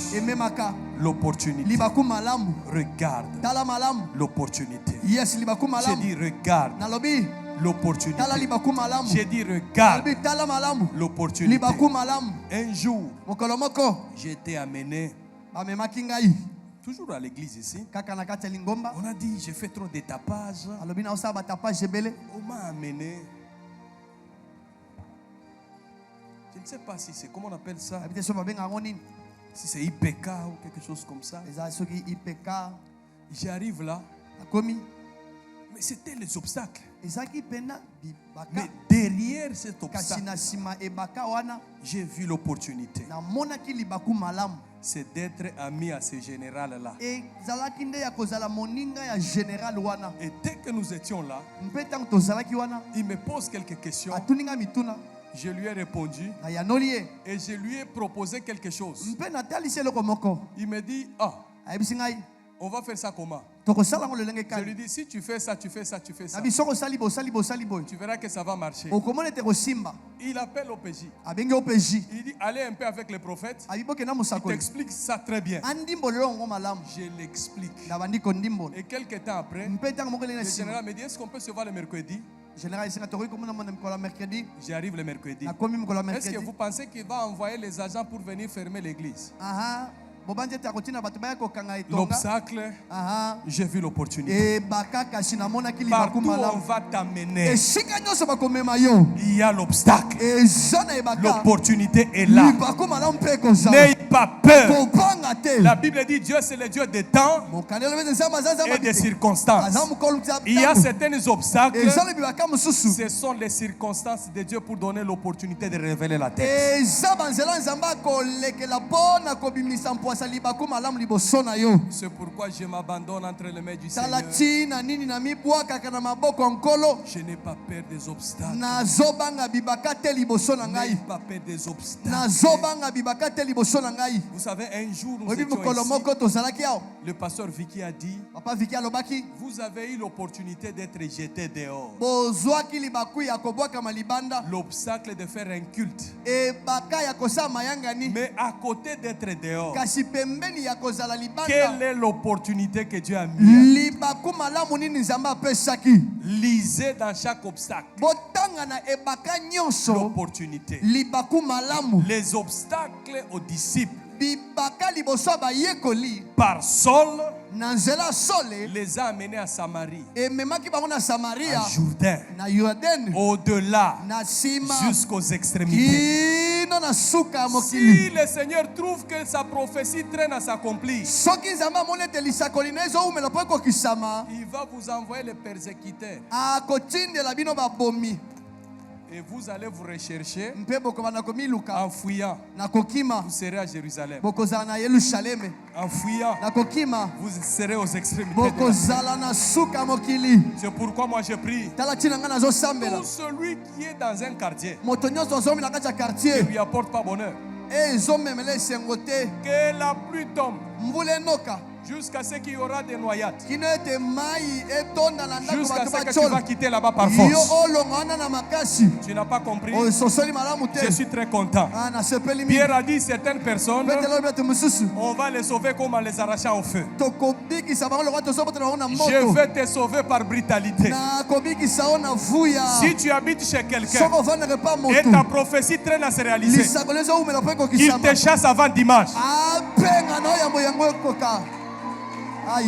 l'opportunité. Regarde l'opportunité. J'ai dit regarde l'opportunité. J'ai dit regarde l'opportunité. Un jour, j'ai été amené toujours à l'église ici. On a dit j'ai fait trop de tapage. On m'a amené. Je ne sais pas si c'est, comment on appelle ça, si c'est IPK ou quelque chose comme ça. J'arrive là. Mais c'était les obstacles. Mais derrière cet obstacle, j'ai vu l'opportunité. C'est d'être ami à ce général-là. Et dès que nous étions là, il me pose quelques questions. Je lui ai répondu nayanoli ye et je lui ai proposé quelque chose. mpe natalisi eloko moko Il me dit, ah, ayebisi ngai on va faire ça comment? tokosala yango lolenge Je lui kani dis, si tu fais ça, tu fais ça, tu fais ça, nabi soko osali boye tu verras que ça va marcher. okomona ete kosimba Il appelle OPJ. abengi opj Il dit, allez un peu avec les prophètes. abi bokenda Il mosakoli t'explique ça très bien. andimbolelo yango malamu Je l'explique. nabandi kondimbola Et quelques temps après, mpe ntango moko elenge na le nsima général me dit, est-ce qu'on peut se voir le mercredi? général esenga tokoki komona mona mikolo ya mercredi J'arrive le mercredi. nakomi mikolo ya Est-ce que mercredi vous pensez qu'il va envoyer les agents pour venir fermer l'église? aha bobandi ete akotina bato baya kokanga etonga L'obstacle, aha j'ai vu l'opportunité. ebaka kasi namonaki libaku Partout où on malamu va t'amener, esika nyonso bakomema yo il y a l'obstacle. eza na ebaka L'opportunité est là. libaku malamu mpe ekozala N'aie pas peur. kobanga te La Bible dit Dieu c'est le Dieu des temps mokandi olobete nzambe aza nzambe et des akite. circonstances. aza mokolo ti Il y a certains obstacles. eza na bibaka mosusu Ce sont les circonstances de Dieu pour donner l'opportunité de révéler la tête. eza banzela nzambe akolekela mpo na kobimisa mpwasa libaku malamu liboso na yo C'est pourquoi je m'abandonne entre les mains du tala Seigneur. ntina nini na mibwakaka na maboko ya nkolo Je n'ai pas peur des obstacles. nazobanga bibaka te liboso na N'aie ngai pas peur des obstacles. nazobanga bibaka te liboso na ngai Vous savez, un jour nous oyebi étions mokolo ici. moko tozalaki awa Le pasteur Vicky a dit, papa viki alobaki vous avez eu l'opportunité d'être jeté dehors. bozwaki libaku ya kobwakama libanda L'obstacle de faire un culte. ebaka ya kosala mayangani Mais à côté d'être dehors, kasi pembeni ya kozala libanda quelle est l'opportunité que Dieu a mise? libaku malamu nini nzambe apesaki Lisez dans chaque obstacle botanga na ebaka nyonso l'opportunité. libaku malamu Les obstacles aux disciples bibaka liboso ya bayekoli par Saul na nzela sole les a amenés à Samarie, ememaki bango na samaria à Jourdain, na yordane au-delà, na nsima jusqu'aux extrémités. kino na suka ya mokili Si le Seigneur trouve que sa prophétie traîne à s'accomplir, soki nzambe amoni ete lisakoli na ezowumela mpo ekokisama il va vous envoyer les persécuteurs akotindela bino babomi et vous allez vous rechercher mpe bokoma na komiluka en fouillant. na kokima Vous serez à Jérusalem. bokozala na yerusaleme En fouillant, na kokima vous serez aux extrémités de la terre. bokozala na suka ya mokili C'est pourquoi moi je prie. tala ntina ngai nazosambela Tout celui qui est dans un quartier moto nyonso azomi na kati ya ne quartier lui apporte pas bonheur. ezomemela esengo te Que la pluie tombe mvula enoka jusqu'à ce qu'il y aura des noyades. kino ete mai etonda na ndako Jusqu'à bato ce que tu vas batyola quitter là-bas par yo force. olonga wana na makasi Tu n'as pas compris? ososoli malamu te Je suis très content. nasepeli mingi Pierre a dit certaines personnes, mpe telo lobi ete mosusu on va les sauver comme en les arrachant au feu. tokobikisa bango lokwa tozobotela bango na Je moto vais te sauver par brutalité. nakobikisa yo na vuya Si tu habites chez quelqu'un soko ovandaka pa et ta motu prophétie traîne à se réaliser, lisakoli ezowumela mpo il ekokisama te chasse avant dimanche. apenga na oyambo yango ekoka ai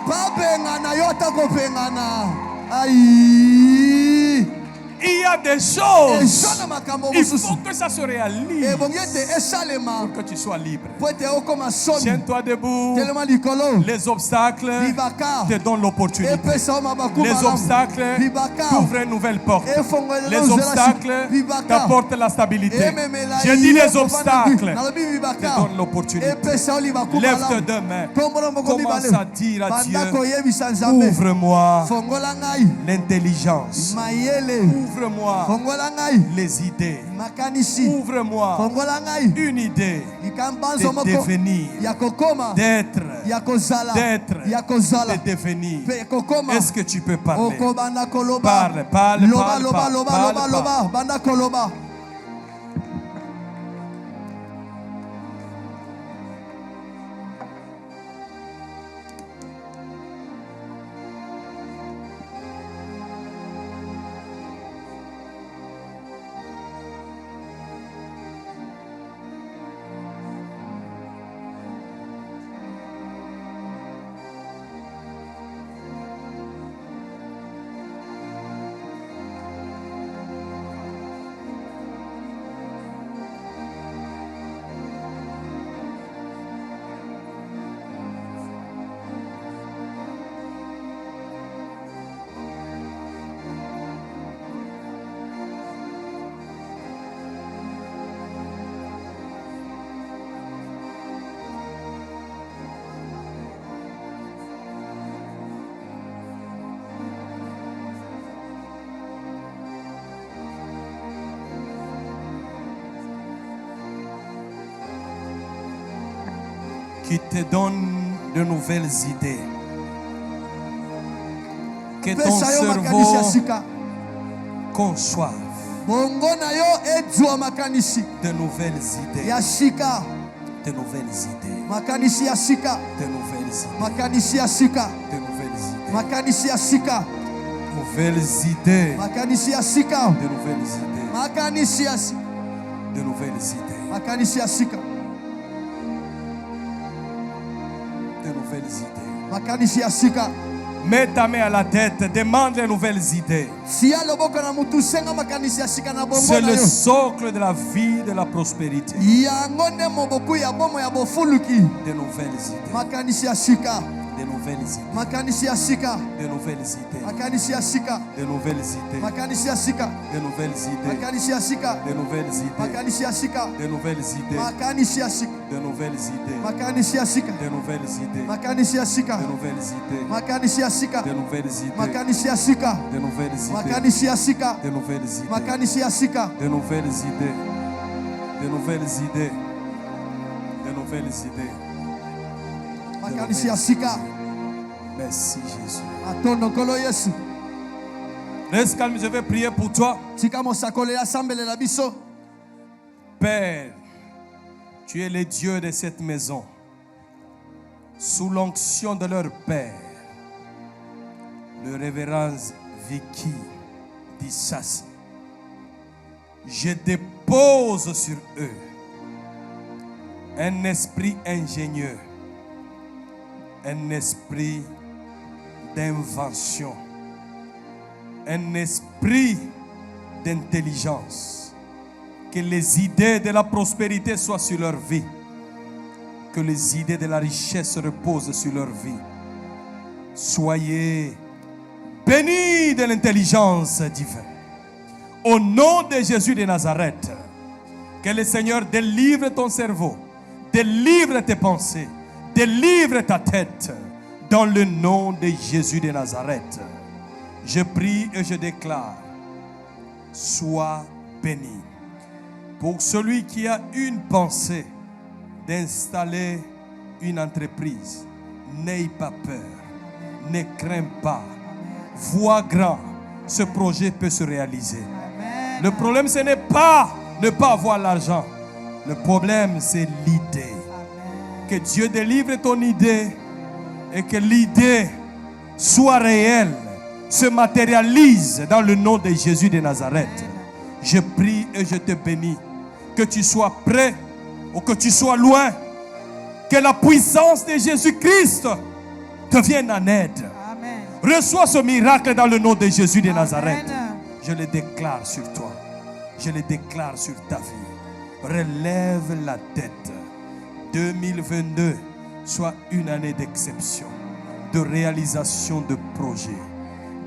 babengana yo ata kopengana ai Il y a des choses. eza na makambo Il mosusu faut que ça se réalise ebongi ete esalema pour que tu sois libre. mpo ete okoma somi Tiens-toi debout. telema likolo Les obstacles libaka te donnent l'opportunité. epesa yo mabaku Les malamu obstacles libaka t'ouvrent une nouvelle porte. efongolelo Les nzela obstacles libaka t'apportent la stabilité. ememela J'ai dit yo les kovanda obstacles nalobi te libaka donnent l'opportunité. epesa yo libaku Lève tes malamu deux mains. kombona moko Commence mibale à dire à banda Dieu, koyebisa nzambe ouvre-moi fongola ngai l'intelligence. mayele Ouvre-moi fongola ngai les idées. makanisi Ouvre-moi fongola ngai une idée likambanzo de moko devenir, ya kokoma d'être, ya kozala d'être, ya kozala de devenir. mpe kokoma Est-ce que tu peux parler? okobanda koloba Parle, parle, loba parle, loba parle, loba parle, loba parle. loba banda koloba qui te donne de nouvelles idées. Que ton pesa yo makanisi ya cerveau sika. conçoive Bongo na yo ezwa makanisi de nouvelles idées. ya sika. De nouvelles idées. Makanisi ya sika. De nouvelles idées. Makanisi ya sika. De nouvelles idées. Makanisi ya sika. Nouvelles idées. Makanisi ya sika. De nouvelles idées. Makanisi ya sika. De nouvelles idées. Makanisi ya sika. De nouvelles idées. Makanisi ya sika. Mets ta main à la tête, demande les nouvelles idées. Si ya loboko na mutu senga makanisi ya sika na bongo C'est na le yo. socle de la vie, de la prospérité. Yango nde moboku ya bomo ya bofuluki. De nouvelles idées. Makanisi ya sika. De nouvelles idées. Makanisi ya sika. De nouvelles idées. Makanisi ya sika. De nouvelles idées. Makanisi ya sika. De nouvelles idées. Makanisi ya sika. De nouvelles idées. Makanisi ya sika. De nouvelles idées. Makanisi ya sika. De nouvelles idées. Makanisi ya sika. De nouvelles idées. Makanisi ya sika. De nouvelles idées. Makanisi ya sika. De nouvelles idées. Makanisi ya sika. De nouvelles idées. Makanisi ya sika. De nouvelles idées. Makanisi ya sika. De nouvelles idées. De nouvelles idées. De nouvelles idées. Makanisi ya sika. Merci Jésus. Atondo kolo Yesu. Reste calme, je vais prier pour toi. Tika mosakole ya sambele la biso. Père, tu es le Dieu de cette maison. Sous l'onction de leur Père, le révérend Vicky Dissassi, je dépose sur eux un esprit ingénieux, un esprit d'invention, un esprit d'intelligence. Que les idées de la prospérité soient sur leur vie. Que les idées de la richesse reposent sur leur vie. Soyez bénis de l'intelligence divine. Au nom de Jésus de Nazareth, que le Seigneur délivre ton cerveau, délivre tes pensées, délivre ta tête. Dans le nom de Jésus de Nazareth, je prie et je déclare, sois béni. Pour celui qui a une pensée d'installer une entreprise, n'aie pas peur, ne crains pas, vois grand, ce projet peut se réaliser. Amen. Le problème, ce n'est pas ne pas avoir l'argent. Le problème, c'est l'idée. Que Dieu délivre ton idée et que l'idée soit réelle, se matérialise dans le nom de Jésus de Nazareth. Je prie et je te bénis. Que tu sois près ou que tu sois loin, que la puissance de Jésus-Christ te vienne en aide. Amen. Reçois ce miracle dans le nom de Jésus de Nazareth. Amen. Je le déclare sur toi. Je le déclare sur ta vie. Relève la tête. 2022 soit une année d'exception, de réalisation de projets,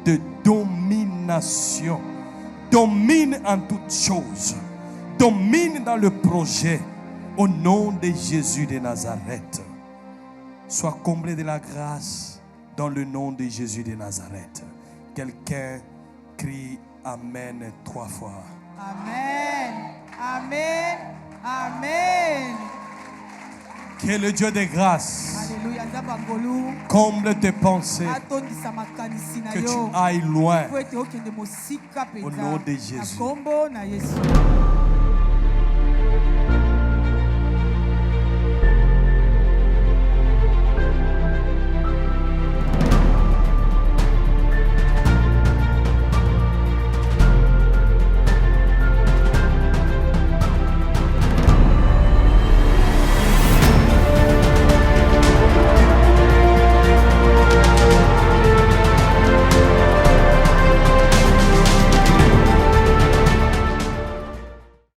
de domination. Domine en toutes choses. Domine dans le projet. Au nom de Jésus de Nazareth. Sois comblé de la grâce dans le nom de Jésus de Nazareth. Quelqu'un crie Amen 3 fois. Amen. Amen. Amen. Que le Dieu de grâce Alléluia. Nzamba ngolu. comble tes pensées. Atondisa makanisi na Que tu yo. ailles loin. Po ete okende mosika Au penza. nom de Na Jésus. kombo na Yesu.